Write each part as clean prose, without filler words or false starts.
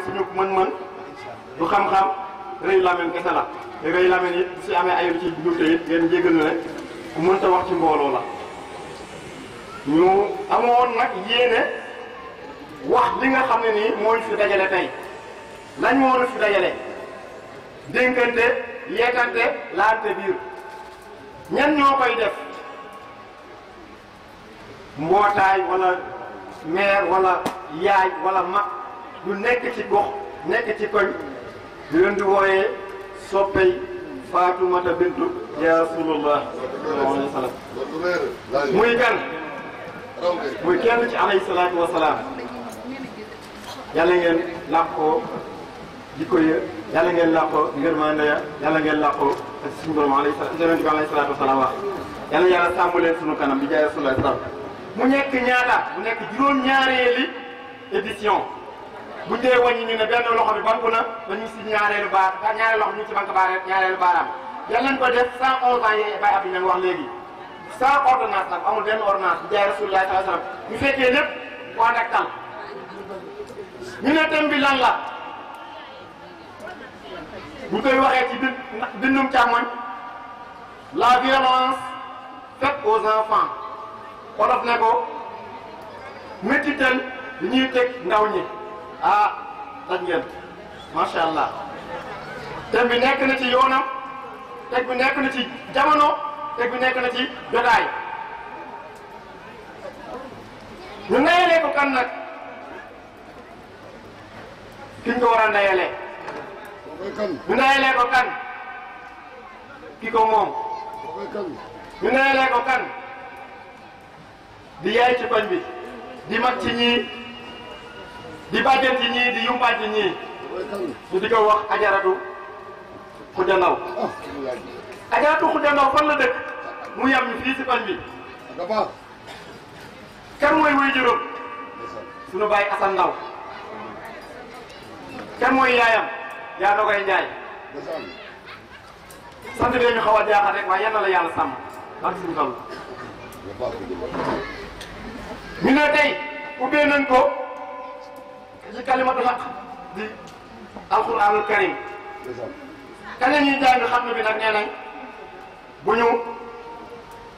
suñu mën-mën du xam-xam rëy lamen kese la te rëy lamen it si amee ay ci njuumte it ngeen jégal ne ku mënta wax ci mbooloo la ñu amoon nag yéene wax li nga xam ne nii mooy fi dajale tey lañ moo fi dajale dénkante yeekante laante biir ñan ñoo koy def mbootaay wala maire wala yaay wala mag du nekk ci gox nekk ci koñ di leen di wooyee soppey Faatumata bintu ya Rasulullah sallallahu alayhi wa sallam muy kan muy kenn ci alayhi salaatu wa salaam yàlla ngeen làqoo jikko ya yàlla ngeen làqoo ngërmande ya yàlla ngeen làqoo ak suñu borom alayhi salaatu wa salaam wax yàlla yàlla sàmm leen sunu kanam bi jaay Rasulullah sallam mu nekk ñaata mu nekk juróom-ñaareeli édition bu dee wàññi ñu ne benn loxo bi banku na dañu si ñaareelu ñaareelu loxo ñu ci banque ñaareelu baaraam yàlla nañ ko def 111 ans yi Baye Abdou Niang wax léegi sans ordonnance nag amul benn ordonnance bi jaay Rasulullah sallallahu alayhi wa sallam ñu fekkee lépp ku ànd ak tal ñu ne thème bi lan la bu koy waxee ci bindum càmmoñ la violence faite aux enfants wolof ne ko métital li ñuy teg ndaw ñi ah daj ngeen macha allah thème bi nekk na ci yoonam teg bi nekk na ci jamono teg bi nekk na ci jotaay ñu ndayalee ko kan nag kiñ ko war a ndayalee ñu ndayalee ko kan ki ko moom ñu ndayalee ko kan di yaay ci koñ bi di mag ci ñii di bàjjen ci ñii di yumpaaj ci ñii ñu di ko wax ajaratu Xuja Ndaw ajaratu Xuja Ndaw fan la dëkk mu yam ñu fii si koñ bi kan mooy wuy juróom suñu baay Asan Ndaw kan mooy yaayam yaa dogoy Njaay sant bi ñu xaw a jaaxal rek waaye yal na la yàlla sàmm ak suñu toll ñu ne tey ubbee nañ ko ci kalimatu xaq di alquranul karim kañ ñuy jàng xam bi nag nee nañ bu ñu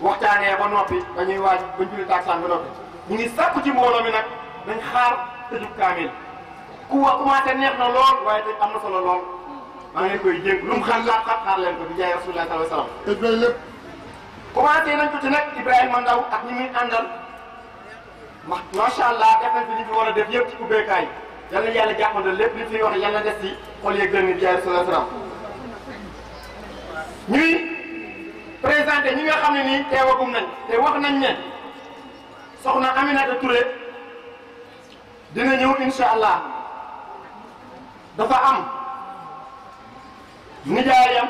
waxtaanee ba noppi dañuy waaj ba julli taksaan ba noppi ñu ngi sàkku ci mbooloo mi nag dañ xaar tëjub kaamil ku wax commencé neex na lool waaye te am na solo lool maa ngi leen koy jéng lu mu xaar leen ko di jaay Rasulullah sallallahu alayhi wa sallam tëj lépp commencé nañ ko ci nag Ibrahima Ndaw ak ñi muy àndal macha allah def nañ fi li fi war a def yëpp ci ubbeekaay yal na yàlla jàppandal lépp li fi wax yàlla des ci xol yeeg gën di jaay Rasulullah sallam ñuy présenté ñi nga xam ne nii teewagum nañ te wax nañ ne soxna Aminata Touré dina ñëw incha allah dafa am nijaayam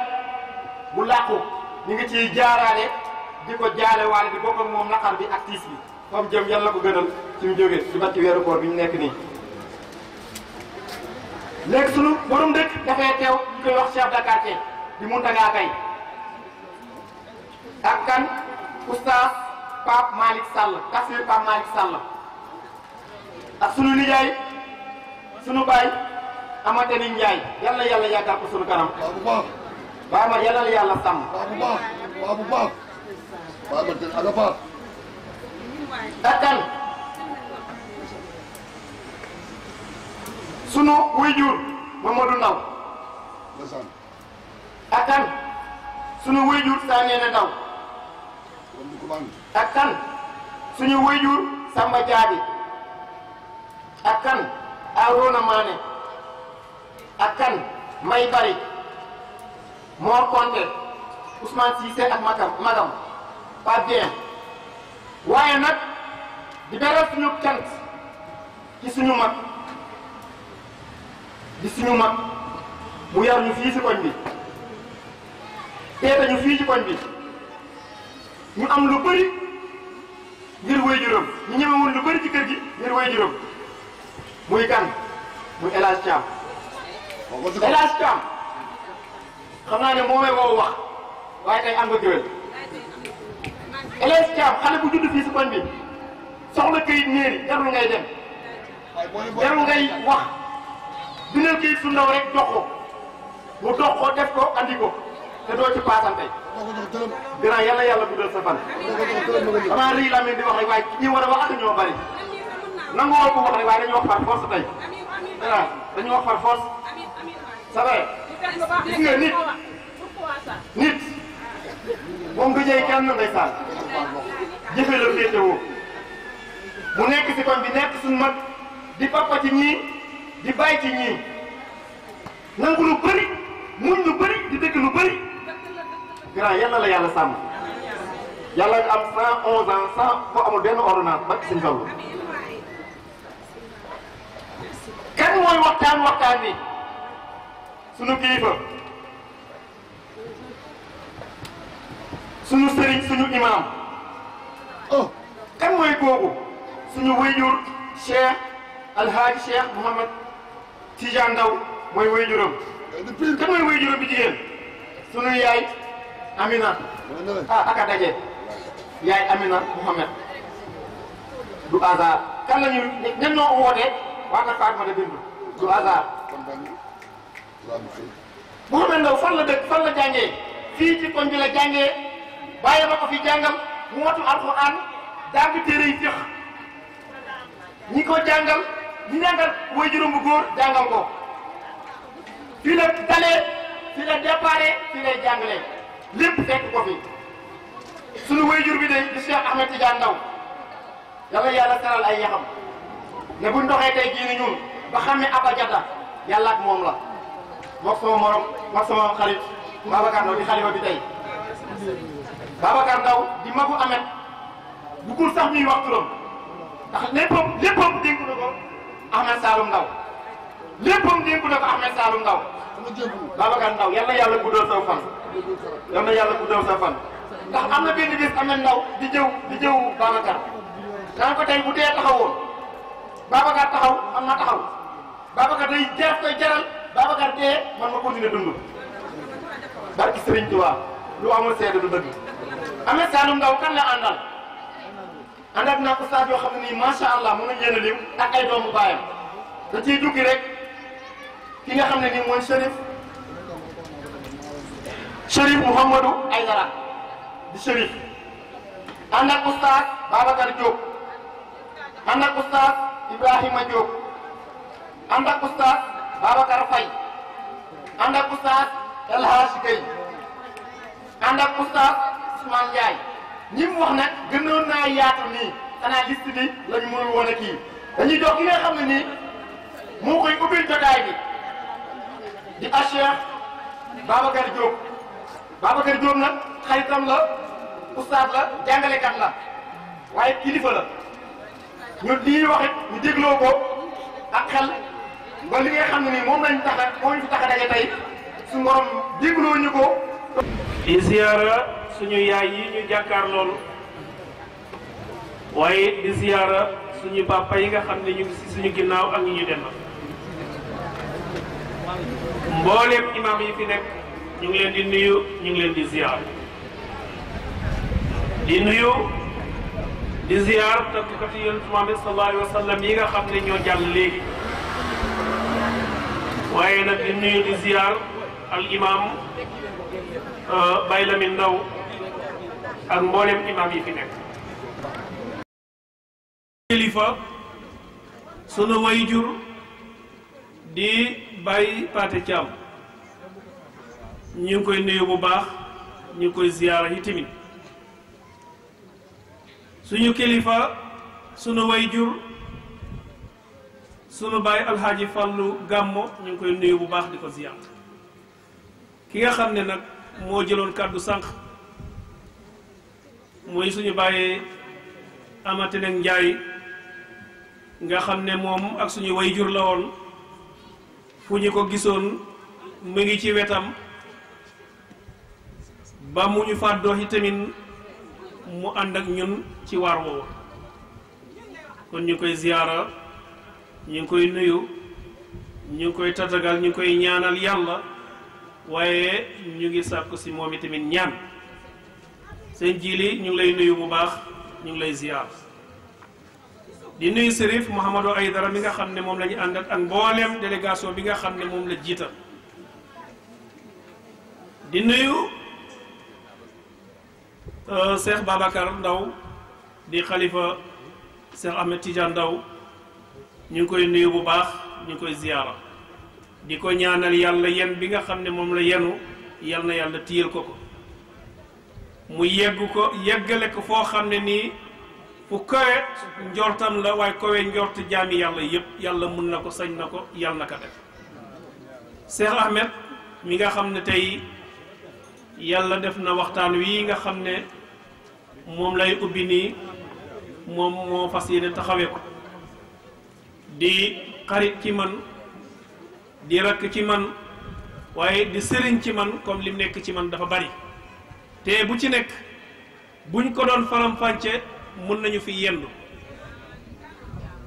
bu làqu ñu ngi ciy jaaraale di ko jaale waale di bokk ak moom naqar bi ak tiis bi comme jëm yàlla ko gënal ci mu jógee ci bat ci weeru koor bi ñu nekk nii léegi sunu borom dëkk dafay teew ñu koy wax chef de quartier di Mountaga Kay ak kan oustaz Pape Malick Sall tafsir Pape Malick Sall ak sunu nijaay sunu baay Amate ni Njaay yàlla yàlla yàggal ko sunu kanam baa ma yàlla yàlla sàmm ak kan sunu waajur Mamadou Ndaw ak kan sunu waajur Saneene Ndaw ak kan suñu waajur Samba Jaabi ak kan Arona Mané ak kan May Bari Mor Konté Ousmane Cissé ak magam Pape Dieng waaye nag di beral suñu cant ci suñu mag di suñu mag mu yar ñu fii ci koñ bi teeta ñu fii ci koñ bi ñu am lu bëri ngir waajuram ñu ñemewul lu bëri ci kër gi ngir waajuram muy kan muy El Hadj Thiam El Hadj Thiam xam naa ne moo may woo wax waaye tey am nga géwél El Hadj Thiam xale bu judd fii si koñ bi soxla këyit mairie jarul ngay dem jarul ngay wax bindal kii su ndaw rek jox ko mu dox ko def ko andi ko te doo ci paasante grand yàlla yàlla guddal sa fan damaa rii la di wax rek waaye ñi war a wax ak ñoo bari nangu woo ko wax rek waaye dañu wax par force tey grand dañu wax par force c'est vrai gis nga nit moom du jëy kenn ndeysaan jëfe la féetewoo mu nekk si koñ bi nekk suñu mag di papa ci ñii di bàyyi ci ñii nangu lu bëri muñ lu bëri di dëgg lu bëri grand yàlla la yàlla sàmm yàlla nga am 111 ans sans foo amul benn ordonnance ba ci suñu fallu kan mooy waxtaan ni sunu kilifa sunu sëriñ suñu imam kan mooy kooku suñu wayjur Cheikh Alhaaji Cheikh Mouhamed Tidiane Ndaw mooy wayjuram kan mooy wayjuram bi jigéen sunu yaay Amina aka daje yaay Amina Mouhamed du hasard kan la ñu ñan ñoo wootee waa nga Fatimata Bintu du hasard Mouhamed Ndaw fan la dëkk fan la jàngee fii ci koñ bi la jàngee bàyyi ma ko fi jàngal mu watu alxuraan jàng téere yi fiq ñi ko jàngal ñi jàngal waajuram bu góor jàngal ko fii la dalee fii la déparé fii lay jàngalee lépp fekk ko fi sunu waajur bi de di Cheikh Ahmed Tidiane Ndaw yàlla yàlla saral ay yaxam ne buñ doxee tey jii ni ñun ba xam ne abajata yàlla ak moom la mook sama morom mook sama xarit Babacar Ndaw di xalifa bi tey Babacar Ndaw di magu Ahmed bugul sax ñuy wax turam ndax léppam dénku na ko Ahmed Saloum Ndaw léppam dénku na ko Ahmed Saloum Ndaw Babacar Ndaw yal na yàlla guddal sa fan yal na yàlla guddal sa fan ndax am na benn bés Ahmed Ndaw di jëw Babacar daan ko tey bu dee taxawoon Babacar taxaw am na taxaw Babacar day koy jaral Babacar dee man ma continuer dund barki Serigne Touba lu amul seede du dëgg Ahmed Saloum Ndaw kan la àndal àndaat naa ko ustaas yoo xam ne nii macha allah mën nañu leen a lim ak ay doomu baayam da ciy duggi rek ki nga xam ne nii mooy Chérif Mouhamadou Aydara di Chérif ànd ak ustaas Babacar Diop ànd ak ustaas Ibrahima Diop ànd ak ustaas Babacar Faye ànd ak ustaas El Hadj Gueye ànd ak ustaas Ousmane Ndiaye ñi mu wax nag gënoon naa yaatu nii xanaa liste bi lañu mënul woon a kii dañuy jox ki nga xam ne nii moo koy ubbil jotaay bi di Cheikh Babacar Diop Babacar Diop nag xaritam la ustaas la jàngalekat la waaye kilifa la ñun lii wax it ñu dégloo ko ak xel ba li nga xam ne nii moom lañ tax a moo ñu fi tax a daje tey su morom dégloo ñu ko. di ziyaara suñu yaay yi ñu jàkkaar loolu waaye di ziyaara suñu papa yi nga xam ne ñu ngi si suñu ginnaaw ak ñi ñu dem mbooleem imaam yi fi nekk ñu ngi leen di nuyu ñu ngi leen di ziyaar di nuyu di ziyaar tàggkati yonent Muhammad sallallahu alayhi wa sallam yi nga xam ne ñoo jàll léegi waaye nag di nuyu di ziyaar al imam Baye Lamine Ndaw ak mboolem imam yi fi nekk. kilifa sunu wayjur di Baye Paté Thiam ñu ngi koy nuyu bu baax ñu ngi koy ziyaara yi tamit suñu kilifa sunu wayjur sunu Baye Alhaji Fallu Gàmmo ñu ngi koy nuyu bu baax di ko ziyaar ki nga xam ne nag moo jëloon kàddu sànq mooy suñu bàyyee amati nag njaay nga xam ne moom ak suñu wayjur la woon fu ñu ko gisoon mu ngi ci wetam ba mu ñu fàddoo itamit mu ànd ak ñun ci waar woowu kon ñu koy ziyaara ñu ngi koy nuyu ñu ngi koy tatagal ñu ngi koy ñaanal yàlla waaye ñu ngi sàkku si moom itamit ñaan seen jili ñu ngi lay nuyu bu baax ñu ngi lay ziyaar di nuyu Serif Mouhamadou Aydara mi nga xam ne moom la ñu àndat ak mbooleem délégation bi nga xam ne moom la jiital di nuyu Cheikh Babacar Ndaw di xalifa Cheikh Ahmed Tidiane Ndaw ñu ngi koy nuyu bu baax ñu ngi koy ziyaara di ko ñaanal yàlla yen bi nga xam ne moom la yenu yal na yàlla téyel ko mu yeggale ko foo xam ne nii fu kawe njortam la waaye kawe njort jaami yàlla yépp yàlla mun na ko sañ na ko yàlla na ko def Cheikh Ahmed mi nga xam ne tey yàlla def na waxtaan wi nga xam ne moom lay ubbi nii moom moo fas yéene taxawee ko di xarit ci man di rakk ci man waaye di sëriñ ci man comme lim nekk ci man dafa bari te bu ci nekk buñ ko doon faram-fàcce mun nañu fi yendu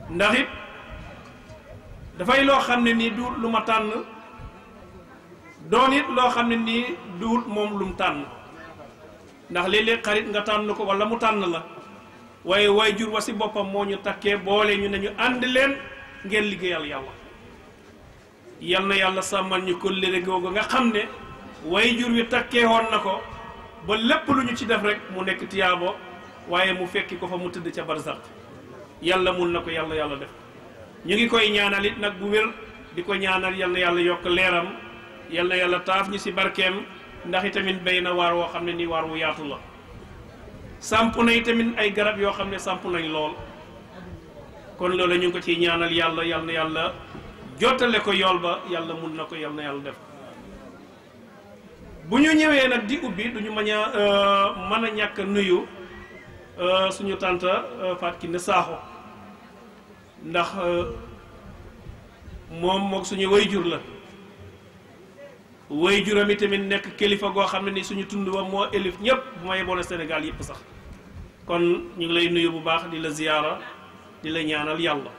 ndax it dafay loo xam ne nii du lu ma tànn doon it loo xam ne nii duut moom lu mu tànn ndax léeg-léeg xarit nga tànn ko wala mu tànn la waaye waajur wa si boppam moo ñu takkee boole ñu ne ñu ànd leen ngeen liggéeyal yàlla yal na yàlla sàmmal ñu kóllëre googu nga xam ne waajur wi takkee woon na ko ba lépp lu ñu ci def rek mu nekk tiyaabo waaye mu fekki ko fa mu tëdd ca barzak yàlla mun na ko yàlla def ñu ngi koy ñaanal it nag bu wér di ko ñaanal yal na yàlla yokk leeram yal na yàlla taaf ñu si barkeem ndax itamit béy na waar woo xam ne nii waar wu yaatu la samp na itamit ay garab yoo xam ne samp nañ lool kon loolu ñu ngi ko ciy ñaanal yàlla yal na yàlla jottale ko yool ba yàlla mun na ko yal na yàlla def bu ñu ñëwee nag di ubbi duñu mën a ñàkk nuyu suñu tànta Fatou Kiné Sakho ndax moom mook suñu wayjur la wayjuram yi tamit nekk kilifa goo xam ne ni suñu tund wa moo élif ñëpp bu ma yeboone Sénégal yëpp sax kon ñu ngi lay nuyu bu baax di la ziyaara di la ñaanal yàlla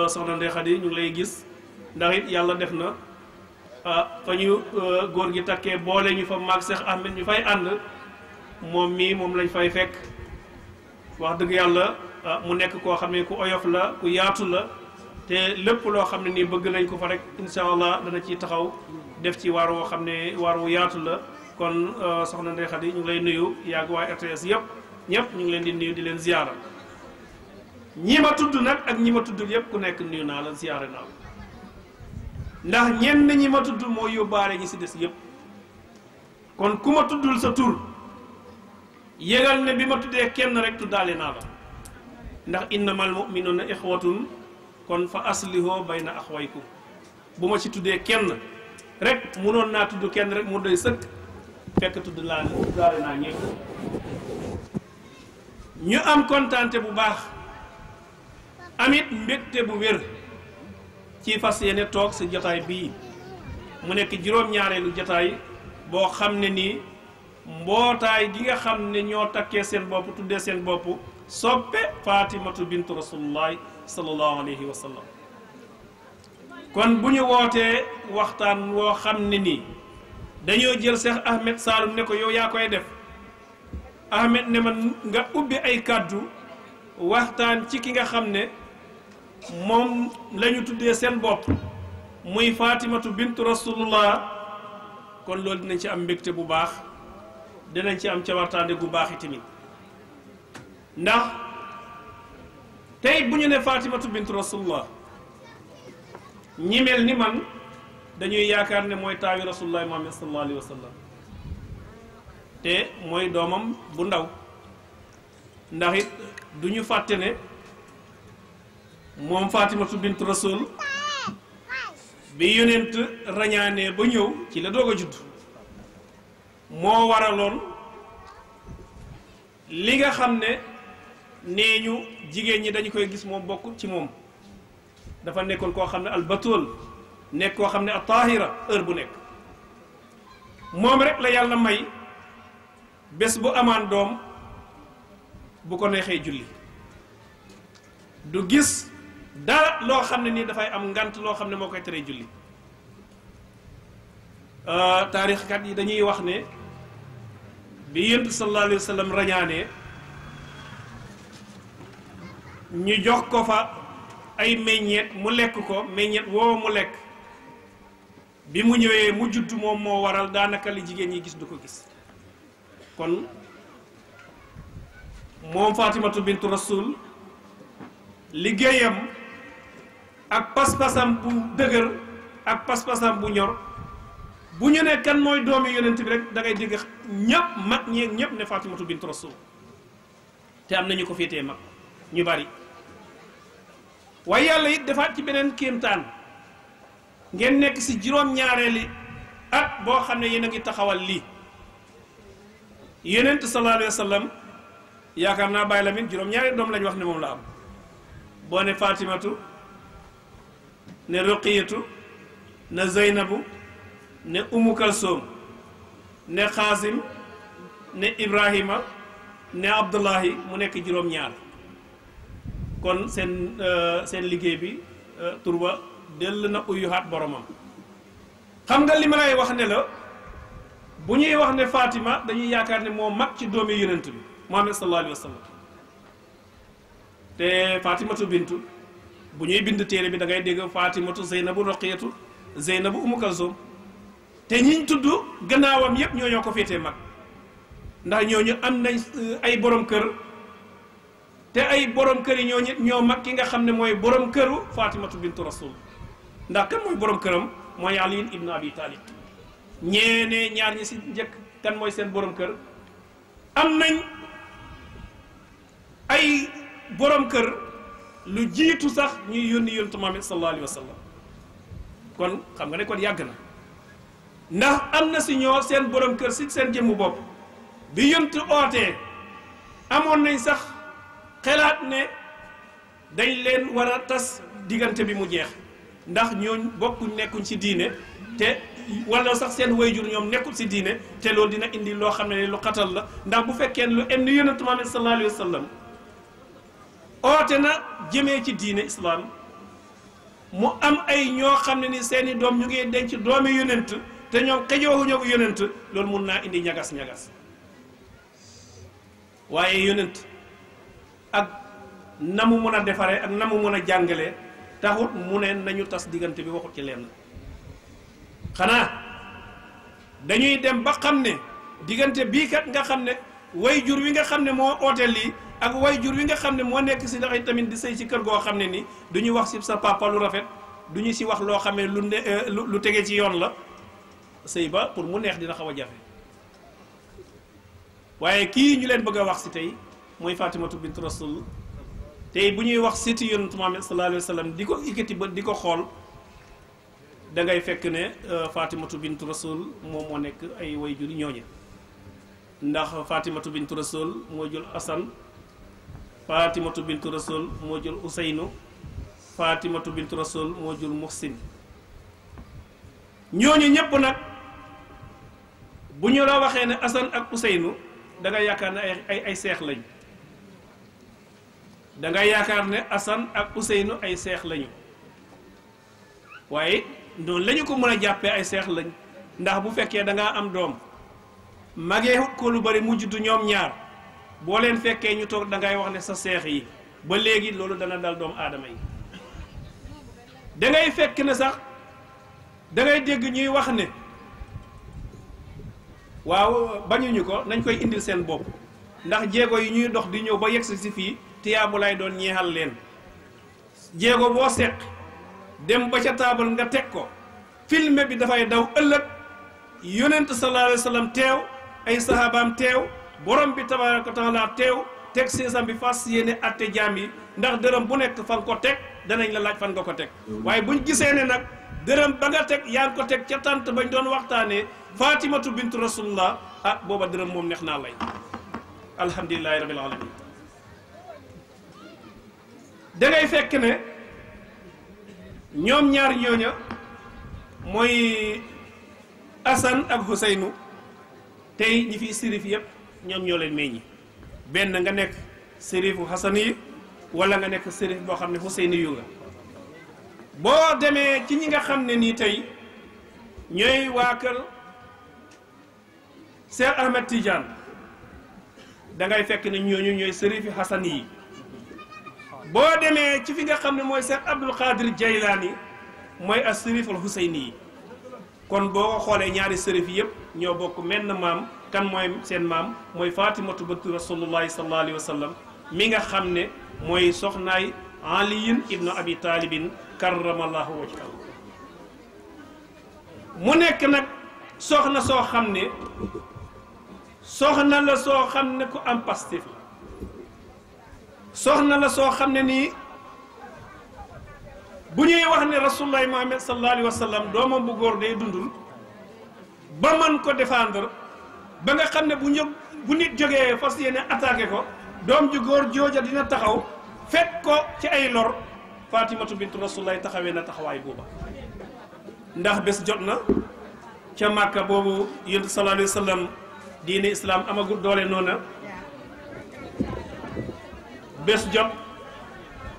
soxna Ndeye Khady ñu ngi lay gis ndax it yàlla def na fa ñu góor gi takkee boole ñu fa maag Cheikh Ahmed ñu fay ànd moom mii moom lañ fay fekk wax dëgg yàlla mu nekk koo xam ne ku oyof la ku yaatu la te lépp loo xam ne nii bëgg nañ ko fa rek insha allah dana ciy taxaw def ci waar woo xam ne waar wu yaatu la kon soxna Ndeye Khady ñu ngi lay nuyu yàgg waa RTS yëpp ñëpp ñu ngi leen di nuyu di leen ziyaara ñi ma tudd nag ak ñi ma tuddul yëpp ku nekk nuyu naa la ziyaare naa la ndax ñenn ñi ma tudd moo yóbbaale ñi si des yëpp kon ku ma tuddul sa tur yëgal ne bi ma tuddee kenn rek tuddaale naa la ndax innamal mu'minuna ixwatun kon fa asliho bayna axwaykum bu ma ci tuddee kenn rek munoon naa tudd kenn rek mu doy sëkk fekk tuddaale naa ñëpp ñu am kontaante bu baax amit mbégte bu wér ci fas yéene toog si jotaay bii mu nekk juróom-ñaareelu jotaay boo xam ne nii mbootaay gi nga xam ne ñoo takkee seen bopp tuddee seen bopp soppe Fatimatu bintu rasulullahi sallallahu alayhi wa sallam kon bu ñu wootee waxtaan woo xam ne nii dañoo jël Cheikh Ahmed Saloum ne ko yow yaa koy def Ahmed ne ma nga ubbi ay kàddu waxtaan ci ki nga xam ne moom la ñu tuddee seen bopp muy Fatimatu bintu rasulullah kon loolu dinañ ci am mbégte bu baax dinañ ci am cawartaande gu baax itamit ndax tey bu ñu ne Fatimatu bintu rasulullah ñi mel ni man dañuy yaakaar ne mooy taawi rasulullah Muhammad sallallahu alayhi wa sallam te mooy doomam bu ndaw ndax it du ñu fàtte ne moom Fatimatu bintu rasul bi yonent rañaanee ba ñëw ci la doog a judd moo waraloon li nga xam ne nee ñu jigéen ñi dañu koy gis moom bokk ci moom dafa nekkoon koo xam ne albatul nekk koo xam ne at-tahira heure bu nekk moom rek la yàlla may bés bu amaan doom bu ko neexee julli du gis dara loo xam ne nii dafay am ngant loo xam ne moo koy teree julli taarixkat yi dañuy wax ne bi yonent sallallahu alayhi wa sallam rañaanee ñu jox ko fa ay meññeet mu lekk ko meññeet woo mu lekk bi mu ñëwee mu judd moom moo waral daanaka li jigéen ñi gis du ko gis kon moom Fatimatu bintu Rasul liggéeyam ak pas-pasam bu dëgër ak pas-pasam bu ñor bu ñu ne kan mooy doomi yonent bi rek da ngay dégg ñëpp mag ñeeg ñëpp ne Fatimatu bintu Rasul te am nañu ko féetee mag ñu bari waaye yàlla it defaat ci beneen kéemtaan ngeen nekk ci juróom-ñaareeli at boo xam ne yéen a ngi taxawal lii yonent sallallahu alayhi wa sallam yaakaar naa Baye Lamine juróom-ñaareeli doom lañ wax ne moom la am boo ne Fatimatu ne Ruqiyatu ne Zeynabu ne Umu Kalsoom ne Xaasim ne Ibrahima ne Abdullahi mu nekk juróom-ñaar kon seen liggéey bi turba dell na uyuhaat boromam xam nga li ma lay wax ne la bu ñuy wax ne Fatima dañuy yaakaar ne moo mag ci doomi yonent bi Muhammad sallallahu alayhi wa sallam te Fatimatu bintu bu ñuy bind téere bi da ngay dégg Fatimatu Zeynabu Roqiyatu Zeynabu Umu Kalsoom te ñiñ tudd gannaawam yépp ñoo ko féetee mag ndax ñooñu am nañ ay borom kër te ay borom kër yi ñoo mag ki nga xam ne mooy borom këru Fatimatu bintu Rasul ndax kan mooy borom këram mooy Ali ibn Abi Talib ñeene ñaar ñi si njëkk kan mooy seen borom kër am nañ ay borom kër lu jiitu sax ñuy yónni yontu Muhammad sallallahu alayhi wa sallam kon xam nga ne kon yàgg na ndax am na si ñoo seen borom kër si seen jëmmu bopp bi yontu ootee amoon nañ sax xelaat ne dañ leen war a tas diggante bi mu jeex ndax ñooñ bokkuñ nekkuñ ci diine te wala sax seen wayjur ñoom nekkul ci diine te loolu dina indi loo xam ne lu xatal la ndax bu fekkee lu em ni yonentu Muhammad sallallahu alayhi wa sallam oote na jëmee ci diine islam mu am ay ñoo xam ne ni seeni doom ñu ngi denc doomi yonent te ñoom xëjooxuñoo ko yonent loolu mun naa indi ñagas-ñagas waaye yonent ak na mu mën a defaree ak na mu mën a jàngalee taxut mu ne nañu tas diggante bi waxut ci lenn xanaa dañuy dem ba xam ne diggante bii kat nga xam ne way jur wi nga xam ne moo oote lii ak way jur wi nga xam ne moo nekk si daxay tamit di sëy ci kër goo xam ne ni du ñu wax si sa papa lu rafet du ñu si wax loo xam ne lu tege ci yoon la sëy ba pour mu neex dina xaw a jafe waaye kii ñu leen bëgg a wax si tey mooy Fatimatu bint Rasul tey bu ñuy wax siti yonent Muhammad sallallahu alayhi wa sallam di ko ikkati ba di ko xool da ngay fekk ne Fatimatu bint Rasul moom moo nekk ay way juri ñooñe ndax Fatimatu bint Rasul moo jël Asan Fatimatu bint Rasul moo jël Useynu Fatimatu bint Rasul moo jël Muhsin ñooñu ñépp nag bu ñu la waxee ne Asan ak Useynu da nga yaakaar ne ay seex lañ da nga yaakaar ne Asan ak Useynu ay seex lañu waaye noonu lañu ko mën a jàppee ay seex lañ ndax bu fekkee da ngaa am doom magee ko lu bari mu juddu ñoom ñaar boo leen fekkee ñu toog da ngay wax ne sa seex yi ba léegi loolu dana dal doomu aadama yi da ngay fekk ne sax da ngay dégg ñuy wax ne waaw bañuñu ko nañ koy indil seen bopp ndax jéego yi ñuy dox di ñëw ba yegsi si fii tiyaabu lay doon ñeexal leen jéego boo seq dem ba ca taabal nga teg ko filme bi dafay daw ëllëg yonent sallallahu alayhi wa sallam teew ay sahabaam teew borom bi tabaraka wa taala teew teg seesam bi fas yéene atte jaam yi ndax dërëm bu nekk fan ko teg danañ la laaj fan nga ko teg waaye buñ gisee ne nag dërëm ba nga teg yaa ngi ko teg ca tànt bañ doon waxtaanee Fatimatu bintu Rasulullah ah booba dërëm moom neex naa lay alhamdulillahi rabbil alamin da ngay fekk ne ñoom ñaar ñooña mooy Asan ak Huseynu tey ñi fi sérif yépp ñoom ñoo leen meññi benn nga nekk sérifu Hasan yi wala nga nekk sérif boo xam ne Huseynu yu nga boo demee ci ñi nga xam ne nii tey ñooy waa kër Cheikh Ahmed Tidiane da ngay fekk ne ñooñu ñooy sérifi Hasan yi boo demee ci fi nga xam ne mooy Cheikh Abdul Qadir Jaylaani mooy as sërif al Huseyni yi kon boo ko xoolee ñaari sërif yëpp ñoo bokk menn maam kan mooy seen maam mooy Fatimatu bint rasulullahi sallallahu alayhi wa sallam mi nga xam ne mooy soxnaay aliyin ibnu abi talibin karramallahu wajhahu mu nekk nag soxna soo xam ne soxna la soo xam ne ku am pastif la soxna la soo xam ne nii bu ñuy wax ne rasulullahi muhammad sallallahu alayhi wa sallam doomam bu góor day dundul ba mën ko défendre ba nga xam ne bu nit jógee fas yéene attaqué ko doom ju góor jooja dina taxaw fekk ko ci ay lor Fatimatu bintu rasulullahi taxawee na taxawaay booba ndax bés jot na ca Màkka boobu yonent sallallahu alayhi wa sallam diine islam amagul doole noona bés jot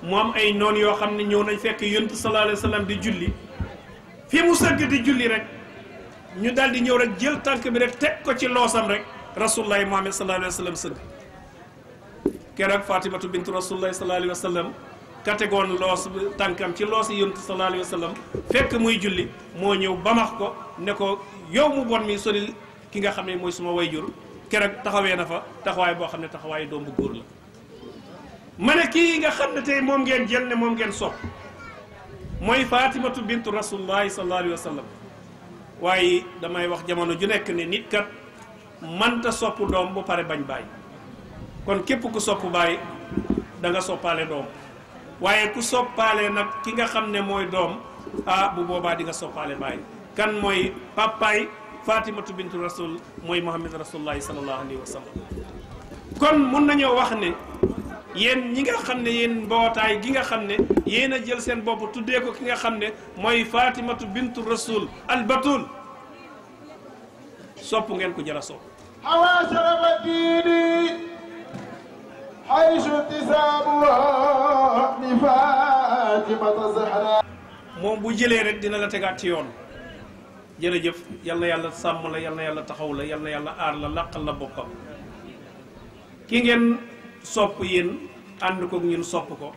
mu am ay noon yoo xam ne ñëw nañ fekk yonent sallallahu alayhi wa sallam di julli fi mu sëgg di julli rek ñu daal di ñëw rek jël tànk bi rek teg ko ci loosam rek rasulullahi muhammad sallallahu alayhi wa sallam sëgg keroog Fatimatu bintu rasulullahi sallallahu alayhi wa sallam ka tegoon loos tànkam ci loos yi yonent sallallahu alayhi wa sallam fekk muy julli moo ñëw bamax ko ne ko yow mu bon mi solil ki nga xam ne mooy suma wayjur keroog taxawee na fa taxawaay boo xam ne taxawaayu doom bu góor la ma ne kii nga xam ne tey moom ngeen jël ne moom ngeen sopp mooy Fatimatu bintu rasulullahi sallallahu alayhi wa sallam waaye damay wax jamono ju nekk ne nit kat manta sopp doom bu pare bañ bàyyi kon képp ku sopp bàyyi da nga soppaale doom waaye ku soppaale nag ki nga xam ne mooy doom bu boobaa di nga soppaale bàyyi kan mooy papaay Fatimatu bintu rasul mooy Muhammad rasulullahi sallallahu alayhi wa sallam kon mun nañoo wax ne yéen ñi nga xam ne yéen mbootaay gi nga xam ne yéen a jël seen bopp tuddee ko ki nga xam ne mooy Fatimatu bintu rasul albatul sopp ngeen ko jara sopp حوا شرف الدين حيث انتسابها لفاطمة الزهراء moom bu jëlee rek dina la tegaat ci yoon jërëjëf yal na yàlla sàmm la yal na yàlla taxaw la yal na yàlla aar la làqal la boppam ki ngeen sopp yéen ànd ko ñun sopp ko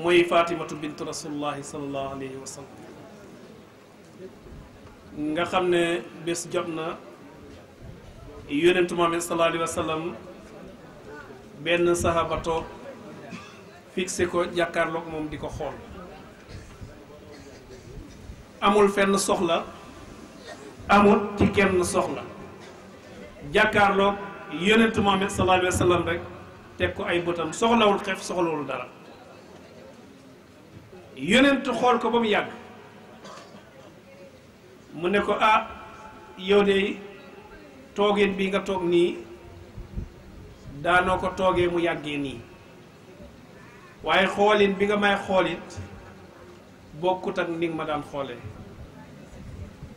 mooy Fatimatu bintu rasulullahi sallallahu alayhi wa sallam nga xam ne bés jot na yonentu Muhammad sallallahu alayhi wa sallam benn sahaba toog fixé ko jàkkaarloog moom di ko xool amul fenn soxla amul ci kenn soxla jàkkaarloog yonentu Muhammad sallallahu alayhi wa sallam rek teg ko ay bëtam soxlawul xef soxlawul dara yonentu xool ko ba mu yàgg mu ne ko yow de toogeen bi nga toog nii daanoo ko toogee mu yàggee nii waaye xoolin bi nga may xoolit bokkut ak ni nga ma daan xoole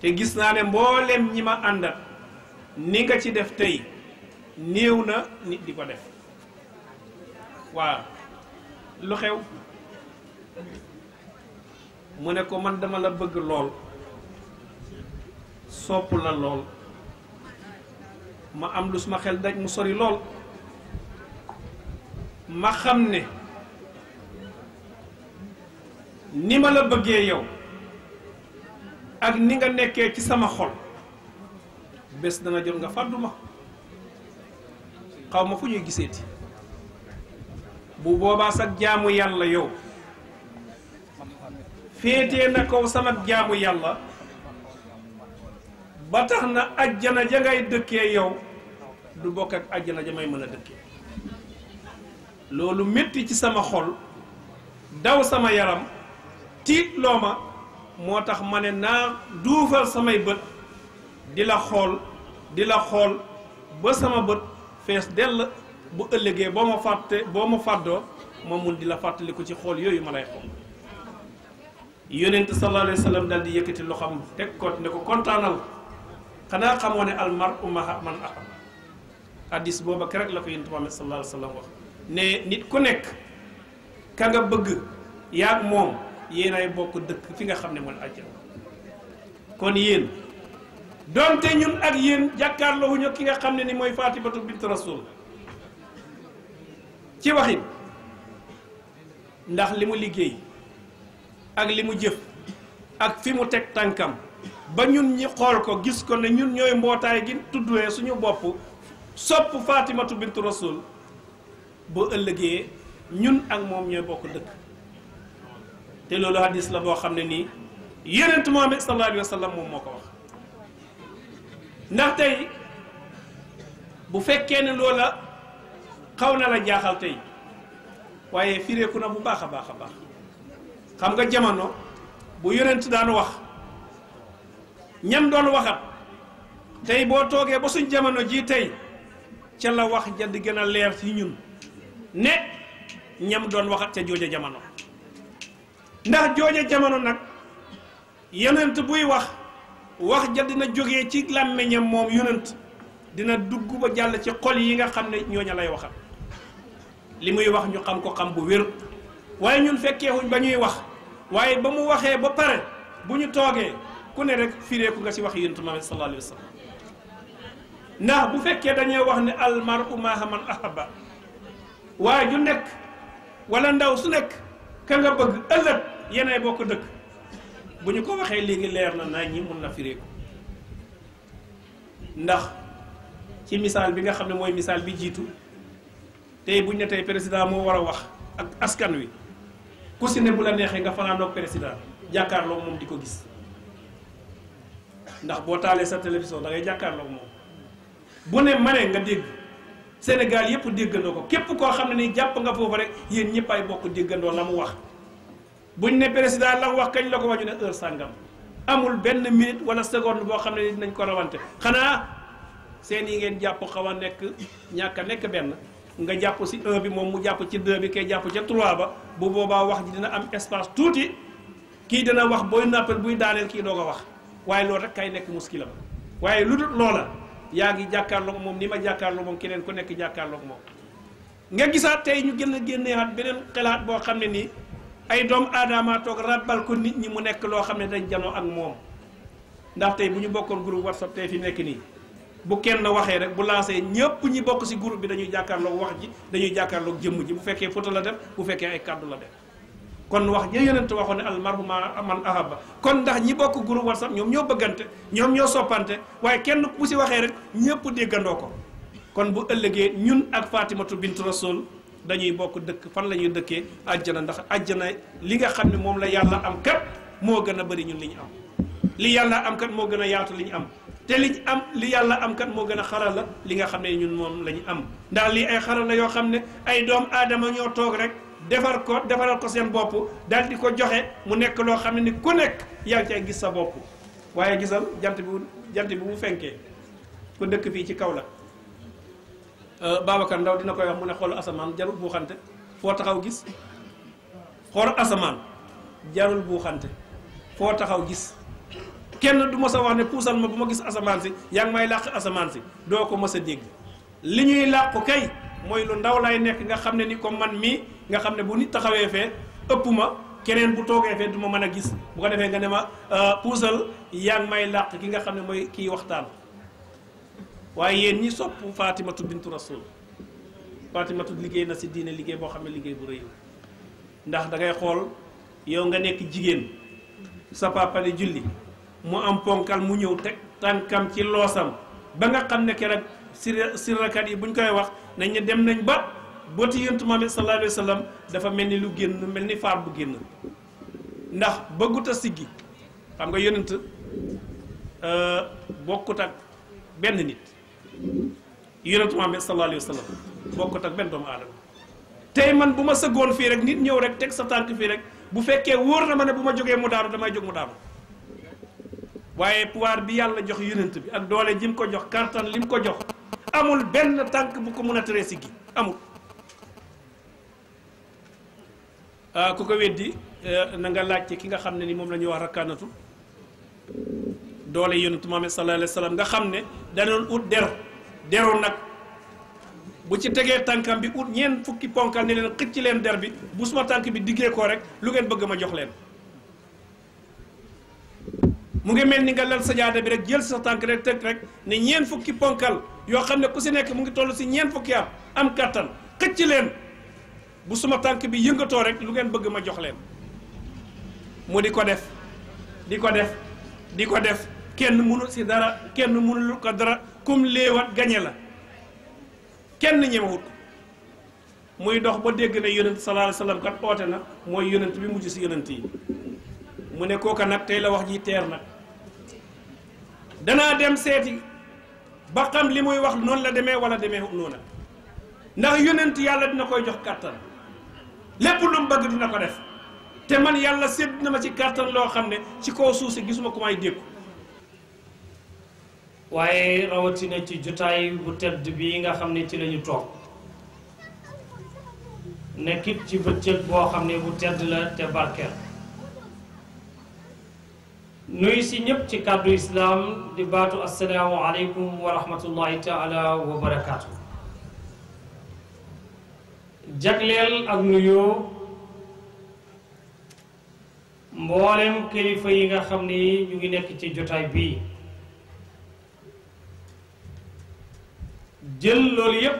te gis naa ne mboolem ñi ma àndat ni nga ci def tey néew na nit di ko def waaw lu xew mu ne ko man dama la bëgg lool sopp la lool ma am lu suma xel daj mu sori lool ma xam ne ni ma la bëggee yow ak ni nga nekkee ci sama xol bés dana jot nga fàddu ma xaw ma fu ñuy giseeti bu boobaa sax jaamu yàlla yow féetee na kaw sama jaamu yàlla ba tax na ajjana ja ngay dëkkee yow du bokk ak ajjana ja may mën a dëkkee loolu métti ci sama xol daw sama yaram tiit loo ma moo tax ma ne naa duufal samay bët di la xool ba sama bët fees dell bu ëllëgee boo ma fàddoo ma mun di la fàttaliku ci xool yooyu ma lay xool yonent sallallahu alayhi wa sallam dal di yëkkati loxoom teg ko ne ko kontaanal xanaa xamoo ne almar'u ma'a man ahabba hadis booba kerek la ko yonent Muhammad sallallahu alayhi wa sallam wax ne nit ku nekk ka nga bëgg yaag moom yéenay bokk dëkk fi nga xam ne mooy àjjana kon yéen donte ñun ak yéen jàkkaarloowuñu ki nga xam ne ni mooy Fatimatu bint Rasul ci waxin ndax li mu liggéey ak li mu jëf ak fi mu teg tànkam ba ñun ñi xool ko gis ko ne ñun ñooy mbootaay gi tuddee suñu bopp sopp Fatimatu bintu Rasul boo ëllëgee ñun ak moom ñooy bokk dëkk te loolu hadis la boo xam ne nii yonent Muhammad sallallahu alayhi wa sallam moom moo ko wax ndax tey bu fekkee ne loola xaw na la jaaxal tey waaye fireeku na bu baax a baax a baax xam nga jamono bu yonent daan wax ñam doon waxat tey boo toogee ba suñ jamono jii tey ca la wax ja di gën a leer ci ñun ne ñam doon waxat ca jooja jamono ndax jooja jamono nag yonent buy wax ja dina jógee ci làmmiñam moom yonent dina dugg ba jàll ci xol yi nga xam ne ñooña lay waxat li muy wax ñu xam ko xam bu wér waaye ñun fekkeewuñ ba ñuy wax waaye ba mu waxee ba pare bu ñu toogee ku ne rek fireeku nga ci wax yonent Muhammad sallallahu alayhi wa sallam ndax bu fekkee dañuy wax ne almaru maaha man ahaba waaye ju nekk wala ndaw su nekk ka nga bëgg ëllëg yeneen bokk dëkk bu ñu ko waxee léegi leer na naa ñi mun na fireeku ndax ci misaal bi nga xam ne mooy misaal bi jiitu tey buñ ne tey président moo war a wax ak askan wi ku si ne bu la neexee nga fanaanoog président jàkkaarloog moom di ko gis ndax boo taalee sa télévision da ngay jàkkaarloog moom bu ne manee nga dégg Sénégal yëpp déggandoo ko képp koo xam ne ni jàpp nga foofu rek yéen ñëpp ay bokk déggandoo la mu wax buñ ne président la mu wax kañ la ko wax ñu ne heure sàngam amul benn minute wala seconde boo xam ne dinañ ko rawante xanaa seen yi ngeen jàpp xaw a nekk ñàkk a nekk benn nga jàpp si 1 bi moom mu jàpp ci 2 bi kay jàpp ca 3 ba bu boobaa wax ji dina am espace tuuti kii dina wax booy nappal buy daaneel kii doog a wax waaye loolu rek kay nekk muskilam waaye lu dul loola yaa ngi jàkkaarloog moom ni ma jàkkaarloog moom keneen ku nekk jàkkaarloog moom nga gisaat tey ñu gën a génneewaat beneen xalaat boo xam ne nii ay doomu aadama toog rabbal ko nit ñi mu nekk loo xam ne dañ janoo ak moom ndax tey bu ñu bokkoon groupe WhatsApp tey fi nekk nii bu kenn waxee rek bu lancé ñëpp ñi bokk ci groupe bi dañuy jàkkaarloog wax ji dañuy jàkkaarloog jëmm ji bu fekkee photo la def bu fekkee ay kàddu la def kon wax ja yonent waxoon ne almaru maa man ahaba kon ndax ñi bokk groupe WhatsApp ñoom ñoo bëggante ñoom ñoo soppante waaye kenn bu ci waxee rek ñëpp déggandoo ko kon bu ëllëgee ñun ak Fatimatu bintu Rasul dañuy bokk dëkk fan la ñuy dëkkee àjjana ndax àjjana li nga xam ne moom la yàlla am kat moo gën a bëri ñun li ñu am li yàlla am kat moo gën a yaatu li ñu am te liñ am li yàlla am kat moo gën a xarala li nga xam ne ñun moom la ñu am ndax lii ay xarala yoo xam ne ay doom aadama ñoo toog rek defaral ko seen bopp daal di ko joxe mu nekk loo xam ne ni ku nekk yaa ngi cay gis sa bopp waaye gisal jant bi bu fenkee ku dëkk fii ci kaw la Babacar Ndaw dina koy wax mu ne xool asamaan jarul buuxante foo taxaw gis xool asamaan jarul buuxante foo taxaw gis kenn du mës a wax ne puusal ma bu ma gis asamaan si yaa ngi may làq asamaan si doo ko mës a dégg li ñuy làqu kay mooy lu ndaw lay nekk nga xam ne ni comme man mii nga xam ne bu nit taxawee fee ëpp ma keneen bu toogee fee du ma mën a gis bu ko defee nga ne ma puusal yaa ngi may làq ki nga xam ne mooy kii waxtaan waaye yéen ñi sopp Fatimatu bintu Rasul Fatimatu liggéey na si diine liggéey boo xam ne liggéey bu rëy ndax da ngay xool yow nga nekk jigéen sa papa di julli mu am ponkal mu ñëw teg tànkam ci loosam ba nga xam ne keroog sirrakat yi buñ koy wax nañ ne dem nañ ba booti yonent Muhammad sallallahu alayhi wa sallam dafa mel ni lu génn mel ni faar bu génn ndax bëggut a siggi xam nga yonent bokkut ak benn nit yonent Muhammad sallallahu alayhi wa sallam bokkut ak benn doomu aadama tey man bu ma sëggoon fii rek nit ñëw rek teg sa tànk fii rek bu fekkee wóor na ma ne bu ma jógee mu daanu damay jóg mu daanu waaye pouvoir bi yàlla jox yonent bi ak doole ji mu ko jox kartan li mu ko jox amul benn tànk bu ko mën a teree siggi amul ku ko weddi na nga laajte ki nga xam ne ni moom la ñuy wax rakkaanatu doole yonent Muhammad sallallahu alayhi wa sallam nga xam ne danoon ut deru nag bu ci tegee tànkam bi ut ñeent fukki ponkal ne leen xëcc leen der bi bu suma tànk bi diggee ko rek lu ngeen bëgg ma jox leen mu ngi mel ni nga lal sajaada bi rek jël sa tànk rek teg rek ne ñeent fukki ponkal yoo xam ne ku si nekk mu ngi toll si ñeent fukki am kattan xëcc leen bu suma tànk bi yëngatoo rek lu ngeen bëgg ma jox leen mu di ko def di ko def di ko def kenn mënu si dara kenn mënul ko dara comme léewat gañe la kenn ñemewut ko muy dox ba dégg ne yonent sallallahu alayhi wasallam kat oote na mooy yonent bi mujj si yonent yi mu ne kooka nag tey la wax ji teer nag danaa dem seeti ba xam li muy wax noonu la demee wala demee noona ndax yonent yàlla dina koy jox kàttan lépp lu mu bëgg dina ko def te man yàlla sédd na ma ci kàttan loo xam ne ci kaw suuf si gisuma ko may dékku waaye rawatina ci jotaay bu tedd bii nga xam ne ci lañu toog nekkit ci bëccëg boo xam ne bu tedd la te barkeel nuyu si ñëpp ci kàddu islaam di baatu assalaamu aleykum wa rahmatullahi taala wa barakaatu jagleel ak nuyoo mboolem kilifa yi nga xam ni ñu ngi nekk ci jotaay bii jël loolu yépp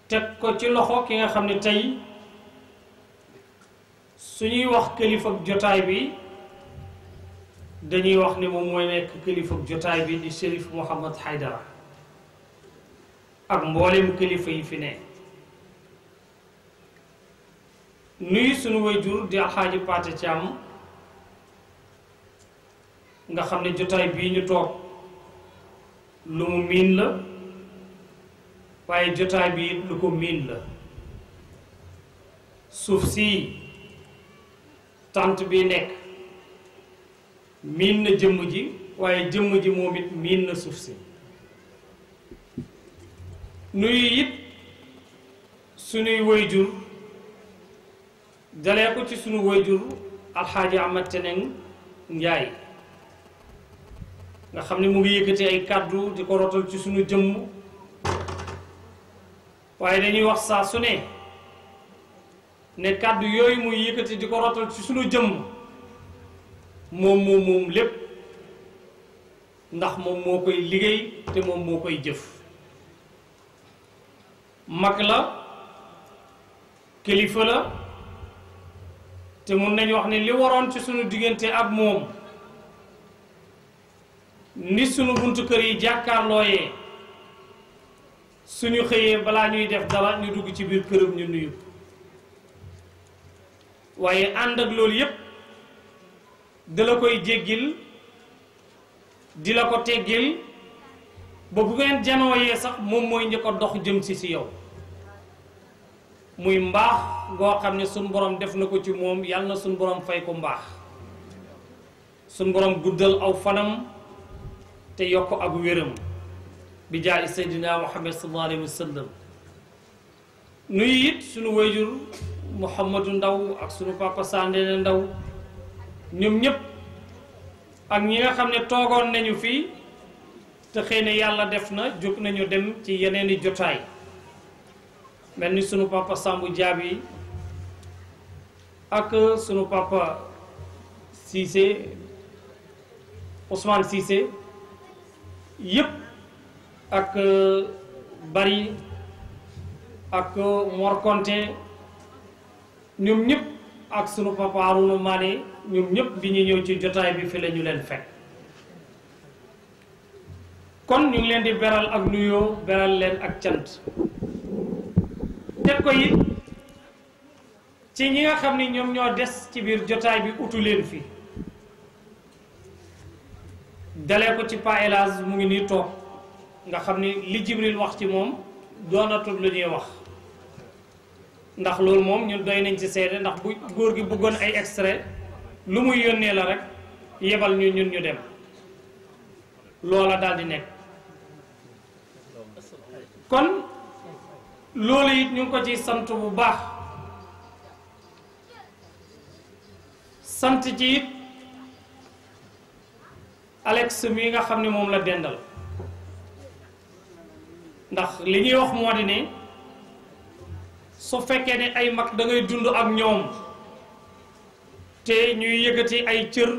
teg ko ci loxo ki nga xam ne tey suñuy wax kilifa jotaay bi dañuy wax ne moom mooy nekk kilifa jotaay bi di Chérif Mouhamed Haydara ak mboolem kilifa yi fi ne nuyu suñu wayjur di alxaaji Paate Thiam nga xam ne jotaay bii ñu toog lu mu miin la waaye jotaay bi lu ko miin la suuf si tant bi nekk miin na jëmm ji waaye jëmm ji moom it miin na suuf si nuyu it sunuy wayjur dalee ko ci sunu wayjur alxaaji Ahmad Teneng Njaay nga xam ne mu ngi yëkkati ay kàddu di ko rotal ci sunu jëmm waaye dañuy wax saa su ne kàddu yooyu muy yëkkati di ko rotal ci sunu jëmm moom lépp ndax moom moo koy liggéey te moom moo koy jëf mag la kilifa la te mun nañu wax ne li waroon ci sunu diggante ak moom ni sunu buntu kër yi jàkkaarlooyee suñu xëyee balaa ñuy def dara ñu dugg ci biir këram ñu nuyu waaye ànd ak loolu yépp da la koy jéggil di la ko teggil ba bu ngeen janooyee sax moom mooy njëkk a dox jëm si yow muy mbaax goo xam ne suñ borom def na ko ci moom yàlla na suñ borom fay ko mbaax suñ borom guddal aw fanam te yokk ak wéram bi jaay seydina muhammad sallallahu alayhi wa sallam nuyu it suñu wayjur Mouhamadou Ndaw ak suñu papa Sandene Ndaw ñoom ñëpp ak ñi nga xam ne toogoon nañu fii te xëy na yàlla def na jóg nañu dem ci yeneeni jotaay mel ni sunu papa Sambu Jaabi ak sunu papa Cissé Ousmane Cissé yëpp ak Bari ak Mor Konté ñoom ñëpp ak sunu papa Arouna Mané ñoom ñëpp bi ñu ñëw ci jotaay bi fi la ñu leen fekk kon ñu ngi leen di beral ak nuyoo beral leen ak cant teg ko it ci ñi nga xam ni ñoom ñoo des ci biir jotaay bi utu leen fi dalee ko ci Pa El Hadj mu ngi nii toog nga xam ni li Jibril wax ci moom doonatul lu ñuy wax ndax loolu moom ñun doy nañ ci seede ndax bu góor gi bëggoon ay extrait lu muy yónnee la rek yebal ñu ñun ñu dem loola daal di nekk kon loolu it ñu ngi ko ci sant bu baax sant ci it Alex mi nga xam ne moom la dendal ndax li ñuy wax moo di ne su fekkee ne ay mag da ngay dund ak ñoom te ñuy yëkkati ay cër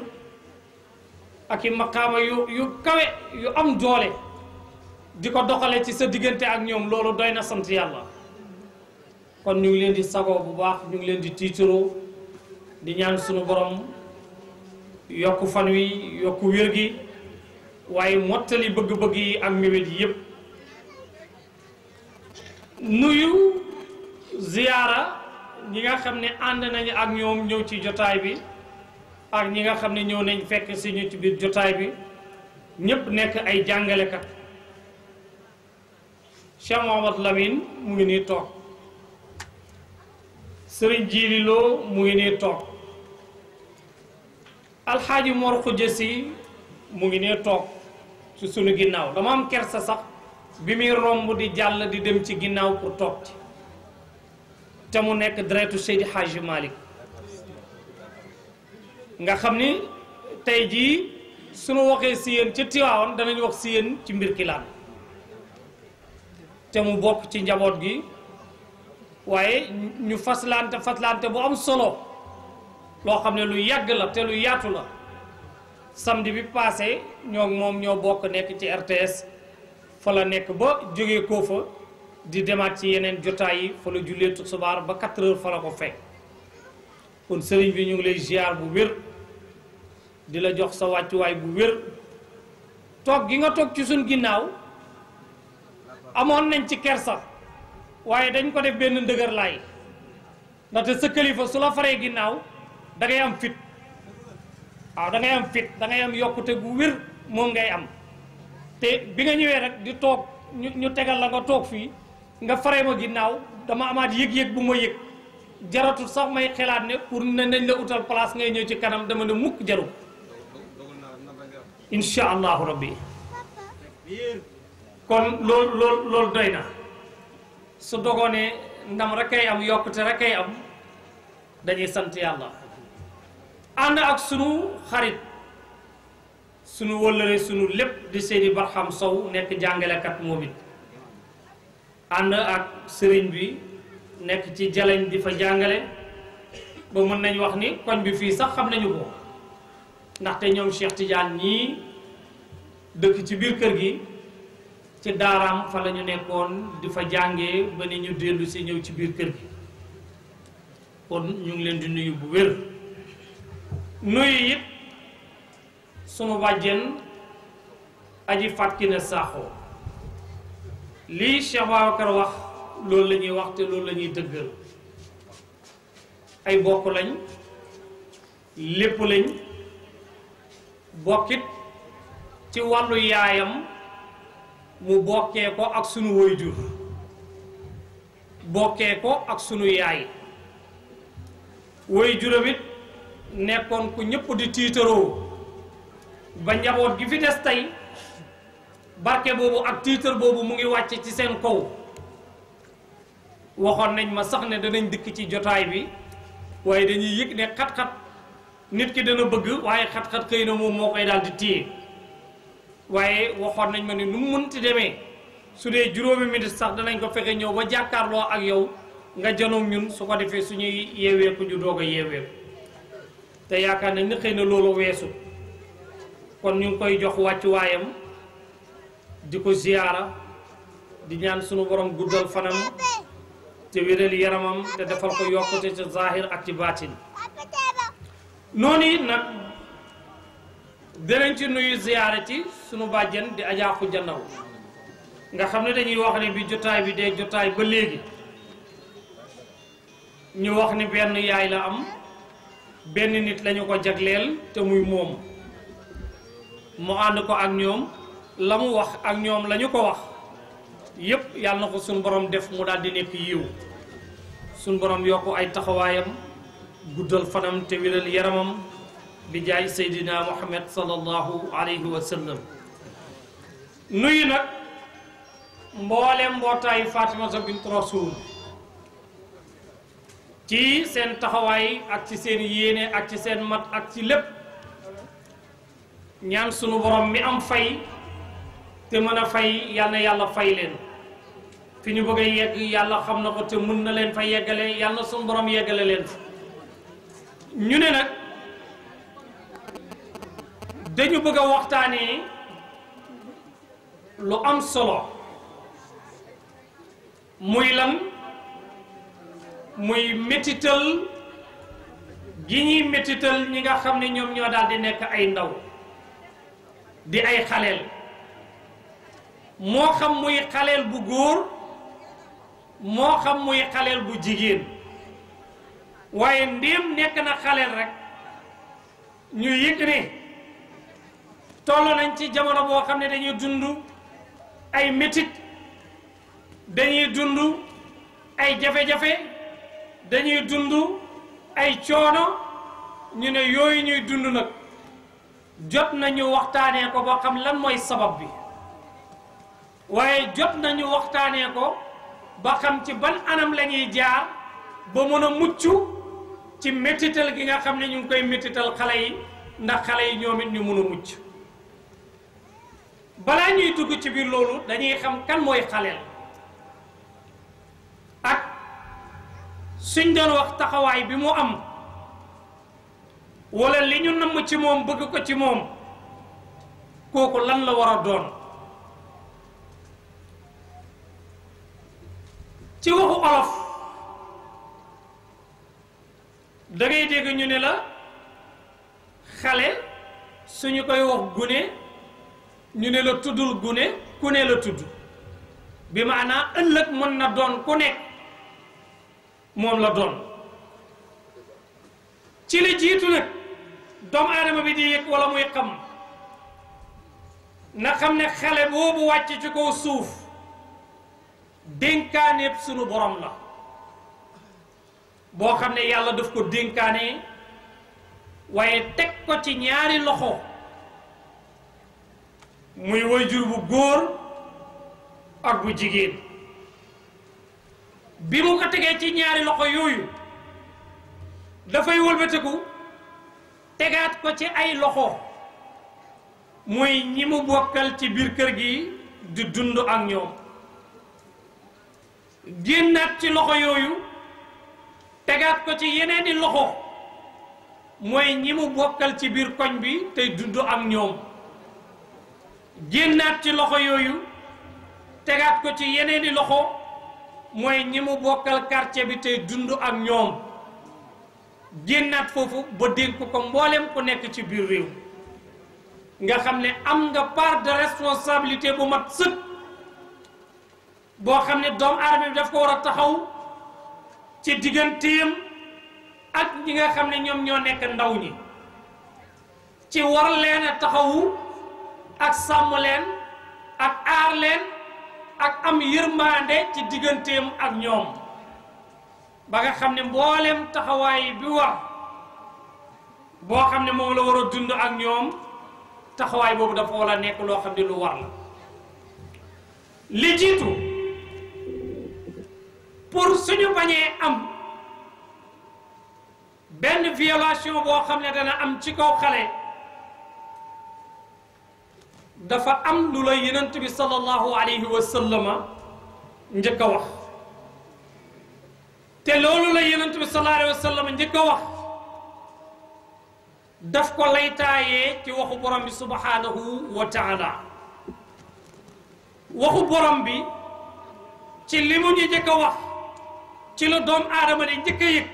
ak i maqaama yu kawe yu am doole di ko doxale ci sa diggante ak ñoom loolu doy na sant yàlla kon ñu ngi leen di sagoo bu baax ñu ngi leen di tiitaroo di ñaan sunu borom yokk fan wi yokk wér gi waaye mottali bëgg-bëgg yi ak mébét yi yépp nuyu ziyaara ñi nga xam ne ànd nañu ak ñoom ñëw ci jotaay bi ak ñi nga xam ne ñëw nañ fekk si ñu ci biir jotaay bi ñépp nekk ay jàngalekat Cheikh Mouhamad Lamine mu ngi nii toog Sëriñ Jiili Lo mu ngi nii toog Alxaaji Mor Xuja Si mu ngi nii toog ci sunu ginnaaw dama am kersa sax bi muy romb di jàll di dem ci ginnaaw pour toog ci te mu nekk deretu Seydi Hadji Malick nga xam ni tey jii sunu waxee si yéen ca Tiwaawan danañ wax si yéen ci mbir kilaan te mu bokk ci njaboot gi waaye ñu faslante bu am solo loo xam ne lu yàgg la te lu yaatu la samedi bi passé ñoo moom ñoo bokk nekk ci RTS fa la nekk ba jógee koo fa di demaat ci yeneen jotaay yi fa la jullee tisbaar ba 4 heures fa la ko fekk kon sëriñ bi ñu ngi lay ziar bu wér di la jox sa wàccuwaay bu wér toog gi nga toog ci suñ ginnaaw amoon nañ ci kersa waaye dañ ko def benn ndëgër laay ndaxte sa kilifa su la faree ginnaaw da ngay am fit waaw da ngay am fit da ngay am yokkute gu wér moom ngay am te bi nga ñëwee rek di toog ñu tegal la nga toog fii nga faree ma ginnaaw dama amaat yëg-yëg bu ma yëg jaratul sax may xelaat ne pour ne nañ la utal place ngay ñëw ci kanam dama ne mukk jaru insha allahu rabbi kon loolu doy na su dogoonee ndam rek kay am yokkute rek kay am dañuy sant yàlla ànd ak sunu xarit sunu wëllëre sunu lépp di Seydi Barham Sow nekk jàngalekat moom it ànd ak sëriñ bi nekk ci jaleñ di fa jàngale ba mën nañ wax ni koñ bi fii sax xam nañu ko ndaxte ñoom Cheikh Tidiane ñii dëkk ci biir kër gi ci daaraam fa la ñu nekkoon di fa jàngee ba ni ñu dellu si ñëw ci biir kër gi kon ñu ngi leen di nuyu bu wér nuyu it sunu bàjjen aji fàtki na saaxoo lii Cheikh Babacar wax loolu la ñuy wax te loolu la ñuy dëggal ay bokk lañ lépp lañ bokkit ci wàllu yaayam mu bokkee ko ak sunu waajur bokkee ko ak sunu yaay waajuram it nekkoon ku ñëpp di tiitaroo ba njaboot gi fi des tey barke boobu ak tiitar boobu mu ngi wàcc ci seen kaw waxoon nañ ma sax ne danañ dikk ci jotaay bi waaye dañuy yëg ne xat-xat nit ki dana bëgg waaye xat-xat xëy na moom moo koy daal di téye waaye waxoon nañ ma ne nu mu mënti demee su dee juróomi minute sax danañ ko fexe ñëw ba jàkkaarloo ak yow nga janoog ñun su ko defee suñuy yeeweeku ñu doog a yeeweeku te yaakaar nañ ni xëy na loolu weesu kon ñu ngi koy jox wàccuwaayam di ko ziyaara di ñaan sunu borom guddal fanam te wéral yaramam te defal ko yokkute ci zahir ak ci baatin noonu it nag dinañ ci nuyu ziyaara ci sunu bàjjen di Adja Khoudia Ndaw nga xam ne dañuy wax ne bi jotaay bi dee jotaay ba léegi ñu wax ni benn yaay la am benn nit lañu ko jagleel te muy moom mu ànd ko ak ñoom la mu wax ak ñoom lañu ko wax yépp yàlla na ko suñu borom def mu daal di nekk yiw suñu borom yokk ay taxawaayam guddal fanam te wéral yaramam bi jaay Seydina Muhammad sallallahu alayhi wa sallam nuyu nag mboolem mbootaayu Fatimata bint Rasul ci seen taxawaay ak ci seen yéene ak ci seen mat ak ci lépp ñaan sunu borom mi am fay te mën a fay yal na yàlla fay leen fi ñu bëgg a yegg yàlla xam na ko te mën na leen fa yeggale yàlla na sunu borom yeggale leen fa ñu ne nag dañu bëgg a waxtaanee lu am solo muy lan muy métital gi ñuy métital ñi nga xam ne ñoom ñoo daal di nekk ay ndaw di ay xaleel moo xam muy xaleel bu góor moo xam muy xaleel bu jigéen waaye ndéem nekk na xaleel rek ñu yëg ne toll nañ ci jamono boo xam ne dañuy dund ay métit dañuy dund ay jafe-jafe dañuy dund ay coono ñu ne yooyu ñuy dund nag jot nañu waxtaanee ko ba xam lan mooy sabab bi waaye jot nañu waxtaanee ko ba xam ci ban anam la ñuy jaar ba mën a mucc ci métital gi nga xam ne ñu ngi koy métital xale yi ndax xale yi ñoom it ñu mën a mucc balaa ñuy dugg ci biir loolu dañuy xam kan mooy xaleel ak suñ doon wax taxawaay bi mu am wala li ñu namm ci moom bëgg ko ci moom kooku lan la war a doon ci waxu olof da ngay dégg ñu ne la xale suñu koy wax gune ñu ne la tuddul gune ku ne la tudd bi maanaa ëllëg mën na doon ku nekk moom la doon ci li jiitu nag doomu aadama bi di yëg wala muy xam na xam ne xale boobu wàcc ci kaw suuf dénkaaneeb sunu borom la boo xam ne yàlla daf ko dénkaane waaye teg ko ci ñaari loxo muy waajur bu góor ak bu jigéen bi mu ko tegee ci ñaari loxo yooyu dafay wëlbatiku tegaat ko ci ay loxo muy ñi mu bokkal ci biir kër gi di dund ak ñoom génnaat ci loxo yooyu tegaat ko ci yeneeni loxo mooy ñi mu bokkal ci biir koñ bi tey dund ak ñoom génnaat ci loxo yooyu tegaat ko ci yeneeni loxo mooy ñi mu bokkal quartier bi tey dund ak ñoom génnaat foofu ba dénk ko mboolem ku nekk ci biir réew nga xam ne am nga part de responsabilité bu mat sëkk boo xam ne doomu aadama bi daf ko war a taxaw ci digganteem ak ñi nga xam ne ñoom ñoo nekk ndaw ñi ci war leen a taxawu ak sàmm leen ak aar leen ak am yërmande ci digganteem ak ñoom ba nga xam ne mboolem taxawaay bi war boo xam ne moom la war a dund ak ñoom taxawaay boobu dafa war a nekk loo xam ne lu war la li jiitu pour suñu bañee am benn violation boo xam ne dana am ci kaw xale dafa am lu la yonent bi sallallahu alayhi wa sallama njëkk a wax te loolu la yonent bi sallallahu alayhi wa sallama njëkk a wax daf ko laytaayee ci waxu borom bi subhanahu wa taala waxu borom bi ci li mu ñu njëkk a wax ci la doom aadama di njëkk a yëg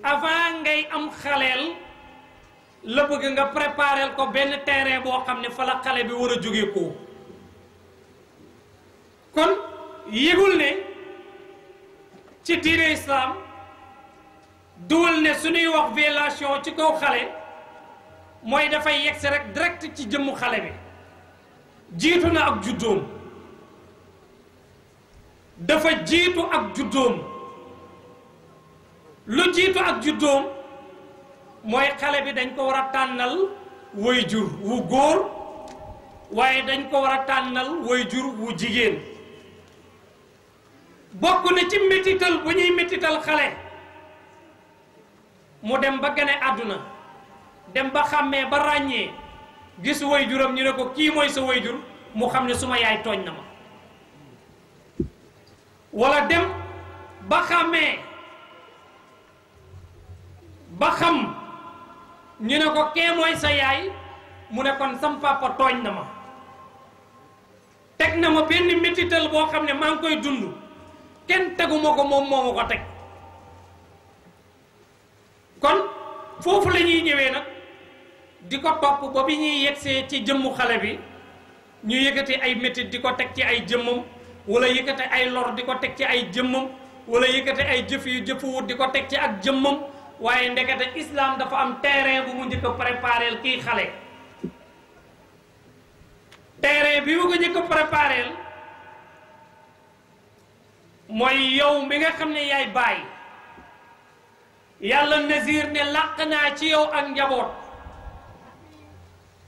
avant ngay am xaleel la bëgg nga préparer ko benn terrain boo xam ne fa la xale bi war a jóge ko kon yëgul ne ci diine islam duwul ne suñuy wax violation ci kaw xale mooy dafay yegsi rek direct ci jëmmu xale bi jiitu na ak juddoom dafa jiitu ak juddoom lu jiitu ak juddoom mooy xale bi dañ ko war a tànnal waajur wu góor waaye dañ ko war a tànnal waajur wu jigéen bokk na ci métital bu ñuy métital xale mu dem ba gane àdduna dem ba xàmmee ba ràññee gis waajuram ñu ne ko kii mooy sa waajur mu xam ne suma yaay tooñ na ma wala dem ba xàmmee ba xam ñu ne ko kee mooy sa yaay mu ne kon sam papa tooñ na ma teg na ma benn métital boo xam ne maa ngi koy dund kenn teguma ko moom moo ma ko teg foofu la ñuy ñëwee nag di ko topp ba bi ñuy yegsee ci jëmmu xale bi ñu yëkkati ay métit di ko teg ci ay jëmmam wala yëkkati ay lor di ko teg ci ay jëmmam wala yëkkati ay jëf yu jëfuwut di ko teg ci ak jëmmam waaye ndekete islam dafa am terrain bu mu njëkk a prépareel kii xale terrain bi mu ko njëkk a prépareel mooy yow mi nga xam ne yaay bàyyi yàlla nazir ne làq naa ci yow ak njaboot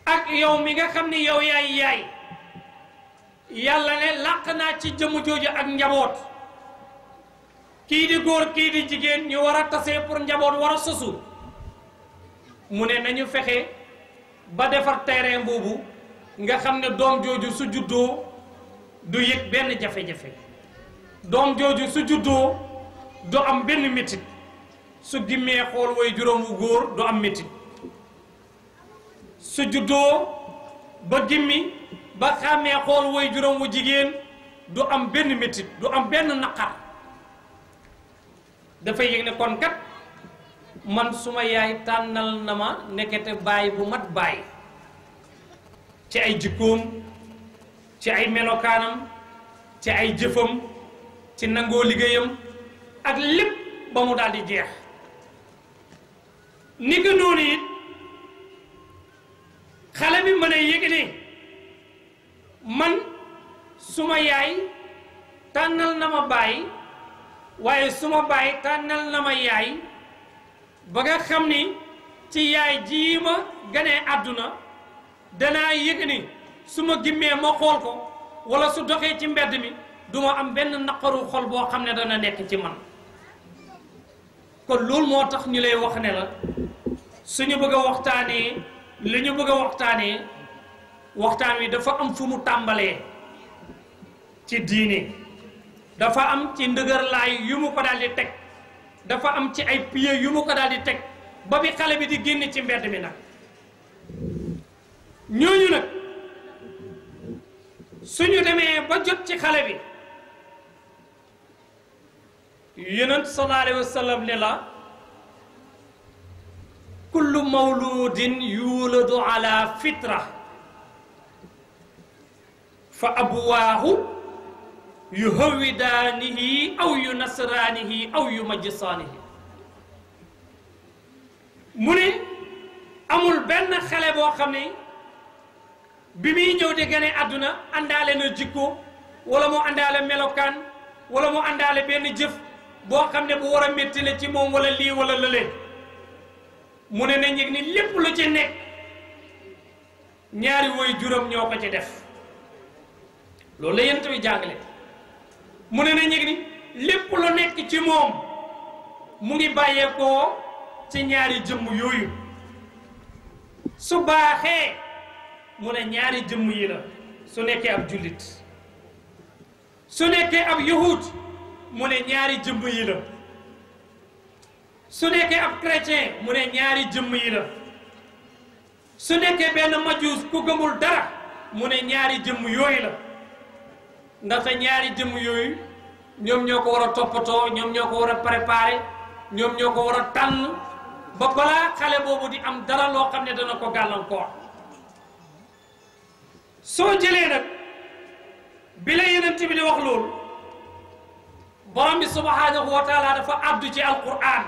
ak yow mi nga xam ne yow yaay yàlla ne làq naa ci jëmu jooju ak njaboot kii di góor kii di jigéen ñu war a tasee pour njaboot war a sosu mu ne nañu fexe ba defar terrain boobu nga xam ne doom jooju su juddoo du yëg benn jafe-jafe doom jooju su juddoo du am benn métit su gimmee xool way juróom wu góor du am métit su juddoo ba gimmi ba xàmmee xool way juróom wu jigéen du am benn métit du am benn naqar dafay yëg ne kon kat man suma yaay tànnal na ma nekkete baay bu mat baay ci ay jikkoom ci ay melokaanam ci ay jëfam ci nangoo liggéeyam ak lépp ba mu daal di jeex ni ko noonu it xale bi mën a yëg ne man suma yaay tànnal na ma baay waaye suma baay tànnal na ma yaay ba nga xam ni ci yaay jii ma ganee àdduna danaa yëg ni su ma gimmee ma xool ko wala su doxee ci mbedd mi du ma am benn naqaru xol boo xam ne dana nekk ci man kon loolu moo tax ñu lay wax ne la suñu bëgg a waxtaanee li ñu bëgg a waxtaanee waxtaan wi dafa am fu mu tàmbalee ci diine dafa am ci ndëgërlaay yu mu ko daal di teg dafa am ci ay pieds yu mu ko daal di teg ba bi xale bi di génn ci mbedd mi nag ñooñu nag suñu demee ba jot ci xale bi yonent sallallahu alayhi wa sallam ne la kullu mawludin yuladu ala fitra fa abwaahu yuhawwidaanihi aw yunasraanihi aw yumajjisaanihi mu ne amul benn xale boo xam ne bi muy ñëw di gane àdduna àndaale na jikko wala mu àndaale melokaan wala mu àndaale benn jëf boo xam ne bu war a métti la ci moom wala lii wala lële mu ne na yëg ni lépp lu ci nekk ñaari woy juróom ñoo ko ci def loolu la yent bi jàngale mu ne na yëg ni lépp lu nekk ci moom mu ngi bàyyeekoo ci ñaari jëmm yooyu su baaxee mu ne ñaari jëmm yi la su nekkee ab jullit su nekkee ab yahud mu ne ñaari jëmm yi la su nekkee ab chrétien mu ne ñaari jëmm yi la su nekkee benn majuus ku gëmul dara mu ne ñaari jëmm yooyu la ndaxte ñaari jëmm yooyu ñoom ñoo ko war a toppatoo ñoom ñoo ko war a préparer ñoom ñoo ko war a tànn ba balaa xale boobu di am dara loo xam ne dana ko gàllankoor soo jëlee nag bi la yonent bi di wax loolu borom bi subhanahu wa taala dafa addu ci alquran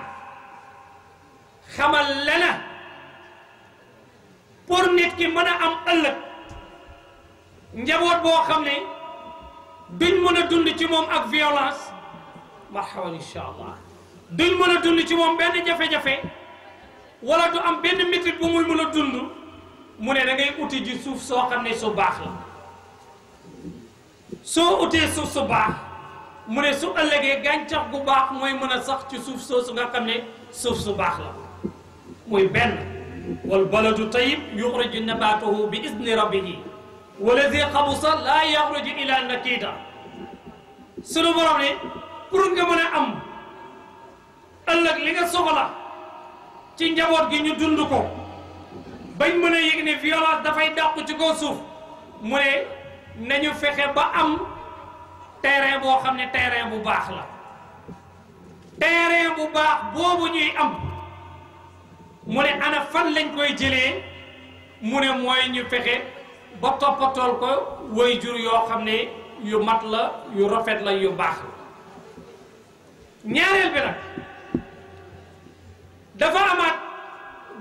xamal lena pour nit ki mën a am ëllëg njaboot boo xam ne duñ mën a dund ci moom ak violence marhaban insha allah duñ mën a dund ci moom benn jafe-jafe wala du am benn métit bu muy mën a dund mu ne da ngay uti ji suuf soo xam ne su baax la soo utee suuf su baax mu ne su ëllëgee gàncax gu baax mooy mën a sax ci suuf soosu nga xam ne suuf su baax la muy benn wal baladu tayyib yuxriju nabatahu bi izni rabbihi walladi xabusa laa yaxruju ila nakida sunu borom ne pour nga mën a am ëllëg li nga soxla ci njaboot gi ñu dund ko bañ mën a yëg ne violence dafay dàqu ci kaw suuf mu ne nañu fexe ba am terrain boo xam ne terrain bu baax la terrain bu baax boobu ñuy am mu ne ana fan lañ koy jëlee mu ne mooy ñu fexe ba toppatool ko waajur yoo xam ne yu mat la yu rafet la yu baax la ñaareel bi nag dafa amaat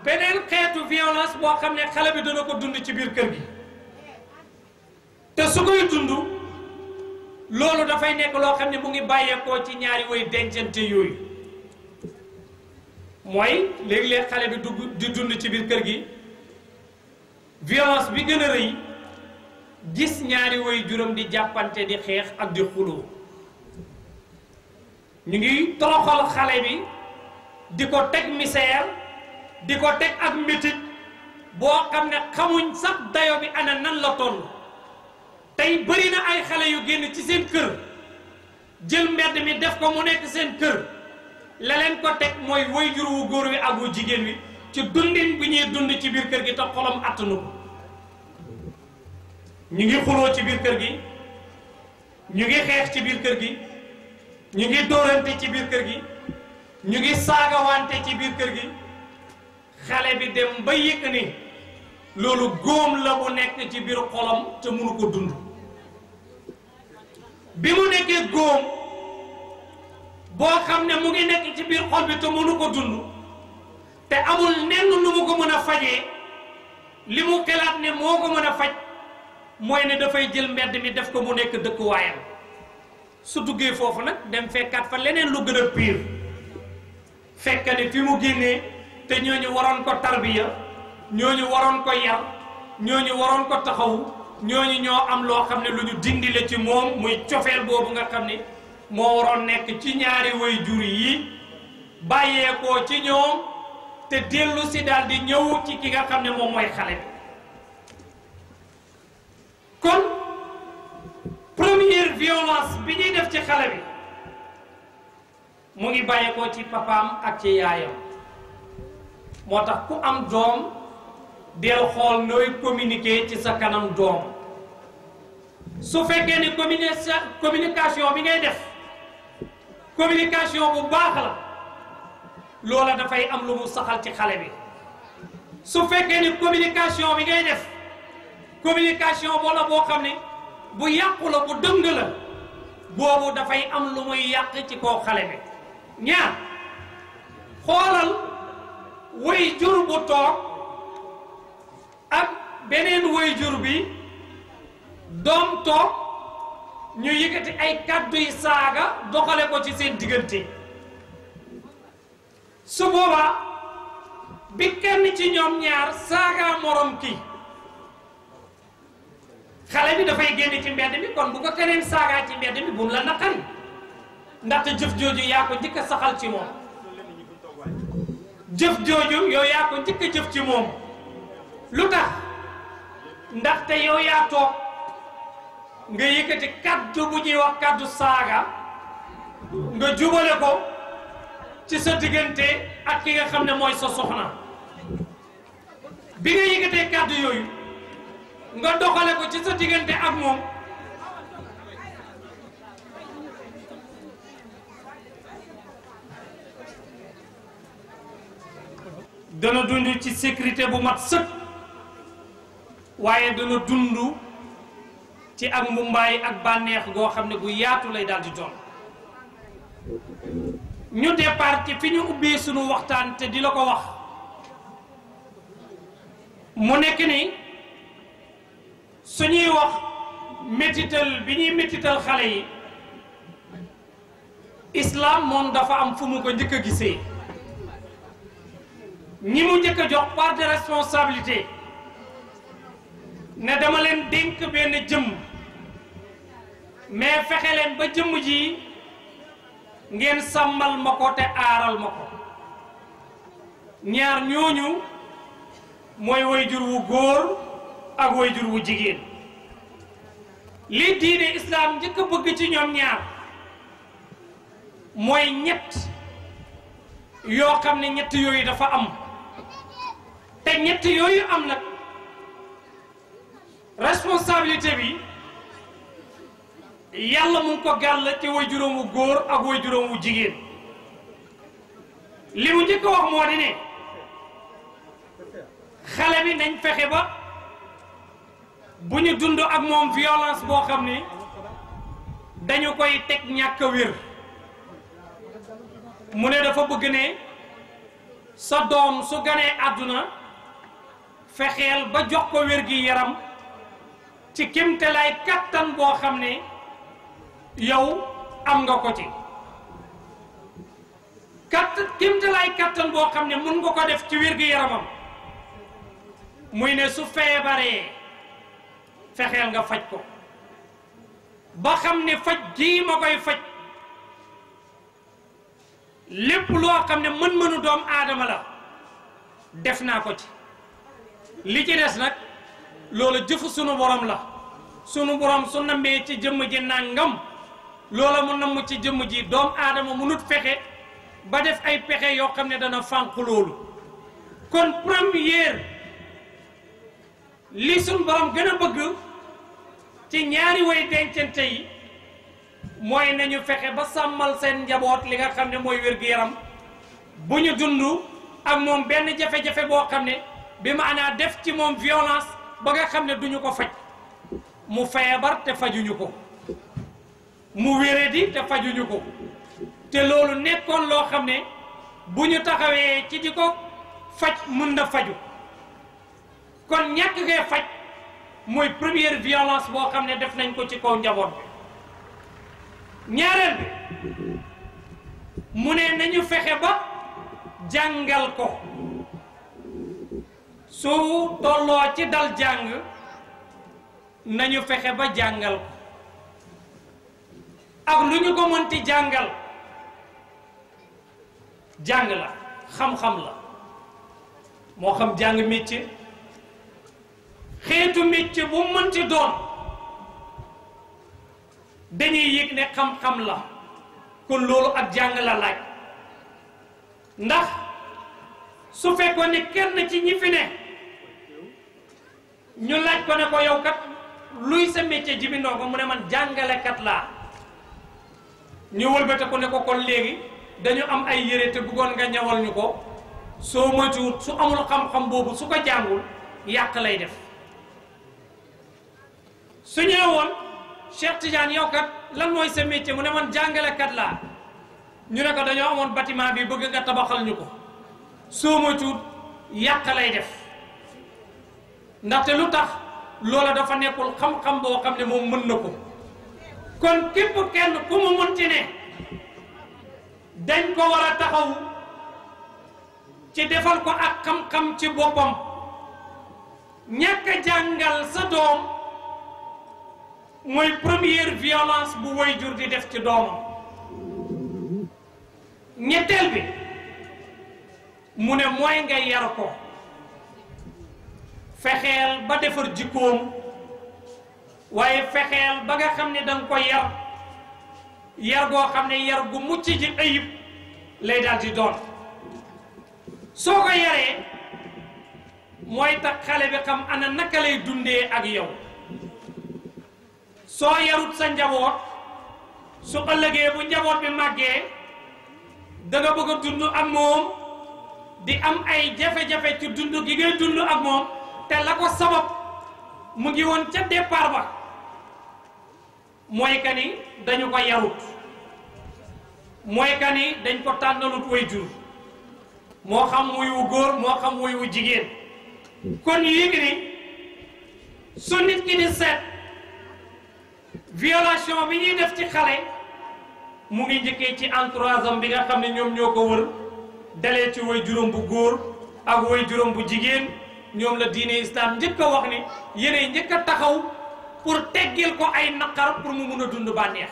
beneen xeetu violence boo xam ne xale bi dana ko dund ci biir kër gi te su koy dund loolu dafay nekk loo xam ne mu ngi bàyyeekoo ci ñaari way dencante yooyu mooy léegi-léeg xale bi dugg di dund ci biir kër gi violence bi gën a rëy gis ñaari way juróom di jàppante di xeex ak di xuloo ñu ngi toroxal xale bi di ko teg misère di ko teg ak métit boo xam ne xamuñ sax dayo bi ana nan la toll tey bëri na ay xale yu génn ci seen kër jël mbedd mi def ko mu nekk seen kër la leen ko teg mooy waajur wu góor wi ak wu jigéen wi ci dundin bi ñuy dund ci biir kër gi te xolam attanu ko ñu ngi xuloo ci biir kër gi ñu ngi xeex ci biir kër gi ñu ngi dóorante ci biir kër gi ñu ngi saagawante ci biir kër gi xale bi dem ba yëg ni loolu góom la bu nekk ci biir xolam te mënu ko dund bi mu nekkee góom boo xam ne mu ngi nekk ci biir xol bi te mënu ko dund te amul nenn nu mu ko mën a fajee li mu xelaat ne moo ko mën a faj mooy ne dafay jël mbedd mi def ko mu nekk dëkkuwaayam su duggee foofu nag dem fekkaat fa leneen lu gën a pire fekk ne fi mu génnee te ñooñu waroon ko tarbiya ñooñu waroon ko yar ñooñu waroon ko taxawu ñooñu ñoo am loo xam ne lu ñu dindi la ci moom muy cofeel boobu nga xam ne moo waroon nekk ci ñaari waajur yi bàyyeekoo ci ñoom te dellu si daal di ñëw ci ki nga xam ne moom mooy xale bi kon première violence bi ñuy def ci xale bi mu ngi bàyyeekoo ci papaam ak ci yaayam moo tax ku am doom del xool nooy communiquer ci sa kanam doom su fekkee ni communication bi ngay def communication bu baax la loola dafay am lu mu saxal ci xale bi su fekkee ni communication bi ngay def communication wala boo xam ne bu yàqu la bu dëng la boobu dafay am lu muy yàq ci koo xale bi ñaar xoolal way jur bu toog ak beneen way jur bi doom toog ñu yëkkati ay kàdduy saaga doxale ko ci seen diggante su boobaa bi kenn ci ñoom ñaar saaga morom kii xale bi dafay génn ci mbedd mi kon bu ko keneen saagaa ci mbedd mi bu mu la naqari ndaxte jëf jooju yaa ko njëkk a saxal ci moom jëf jooju yow yaa ko njëkk a jëf ci moom lu tax ndaxte yow yaa toog nga yëkkati kaddu bu ñuy wax kaddu saaga nga jubale ko ci sa diggante ak ki nga xam ne mooy sa soxna bi nga yëkkatee kaddu yooyu nga doxale ko ci sa diggante ak moom dana dund ci sécurité bu mat sëkk waaye dana dund ci ak mbumbaay ak bànneex goo xam ne gu yaatu lay daal di doon ñu départ ci fi ñu ubbee sunu waxtaan te di la ko wax mu nekk ni suñuy wax métital bi ñuy métital xale yi islam moom dafa am fu mu ko njëkk a gisee ñi mu njëkk a jox part de responsabilité ne dama leen dénk benn jëmm mais fexe leen ba jëmm ji ngeen sàmmal ma ko te aaral ma ko ñaar ñooñu mooy wayjur wu góor ak wayjur wu jigéen li diine islam njëkk a bëgg ci ñoom ñaar mooy ñett yoo xam ne ñett yooyu dafa am te ñett yooyu am nag responsabilité bi yàlla mu ngi ko gàll ci waajuram wu góor ak waajuram wu jigéen li mu njëkk a wax moo di ne xale bi nañ fexe ba bu ñu dund ak moom violence boo xam ni dañu koy teg ñàkk a wér mu ne dafa bëgg ne sa doom su ganee àdduna fexeel ba jox ko wér gi yaram ci kémtalaay kattan boo xam ne yow am nga ko ci kémtalaay kattan boo xam ne mun nga ko def ci wér gi yaramam muy ne su feebaree fexeel nga faj ko ba xam ne faj gii ma koy faj lépp loo xam ne mën-mënu doom aadama la def naa ko ci li ci des nag loola jëfu sunu borom la sunu borom su nammee ci jëmm ji nangam loola mu namm ci jëmm ji doom aadama munut fexe ba def ay pexe yoo xam ne dana fànq loolu kon première li sunu borom gën a bëgg ci ñaari way dencante yi mooy nañu fexe ba sàmmal seen njaboot li nga xam ne mooy wér-gu-yaram bu ñu dund ak moom benn jafe-jafe boo xam ne bi maanaa def ci moom violence ba nga xam ne duñu ko faj mu feebar te fajuñu ko mu wéradi te fajuñu ko te loolu nekkoon loo xam ne bu ñu taxawee ci di ko faj mun na faju kon ñàkk ngay faj mooy première violence boo xam ne def nañ ko ci kaw njaboot bi ñaareel bi mu ne nañu fexe ba jàngal ko su tolloo ci dal jàng nañu fexe ba jàngal ko ak lu ñu ko mënti jàngal jàng la xam-xam la moo xam jàng métier xeetu métier bu mënti doon dañuy yëg ne xam-xam la kon loolu ak jàng la laaj ndax su fekkoon ne kenn ci ñi fi ne ñu laaj ko ne ko yow kat luy sa métier Djiby Ndongo mu ne man jàngalekat laa ñu wëlbate ko ne ko kon léegi dañu am ay yére te bëggoon nga ñawal ñu ko soo moytuwut su amul xam-xam boobu su ko jàngul yàq lay def su ñëwoon Cheikh Tidiane yow kat lan mooy sa métier mu ne man jàngalekat laa ñu ne ko dañoo amoon bâtiment bi bëgg nga tabaxal ñu ko soo moytuwut yàq lay def ndaxte lu tax loola dafa nekkul xam-xam boo xam ne moom mën na ko kon képp kenn ku mu mënti ne dañ ko war a taxaw ci defal ko ak xam-xam ci boppam ñàkk a jàngal sa doom mooy première violence bu waajur di def ci doomam ñetteel bi mu ne mooy nga yar ko fexeel ba defar jikkoom waaye fexeel ba nga xam ne danga ko yar goo xam ne yar gu mucc ji ayib lay daal di doon soo ko yaree mooy tax xale bi xam ana naka lay dundee ak yow soo yarut sa njaboot su ëllëgee bu njaboot bi màggee da nga bëgg a dund ak moom di am ay jafe-jafe ci dund gi ngay dund ak moom te la ko sabab mu ngi woon ca départ ba mooy ka ni dañu ko yarut mooy ka ni dañ ko tànnalut waajur moo xam muy wu góor moo xam muy wu jigéen kon yéegi ni su nit ki di seet violation bi ñuy def ci xale mu ngi njëkkee ci entourage am bi nga xam ne ñoom ñoo ko wër dalee ci waajuram bu góor ak waajuram bu jigéen ñoom la diine islam njëkk a wax ni yéenay njëkk a taxaw pour teggil ko ay naqar pour mu mun a dund bànneex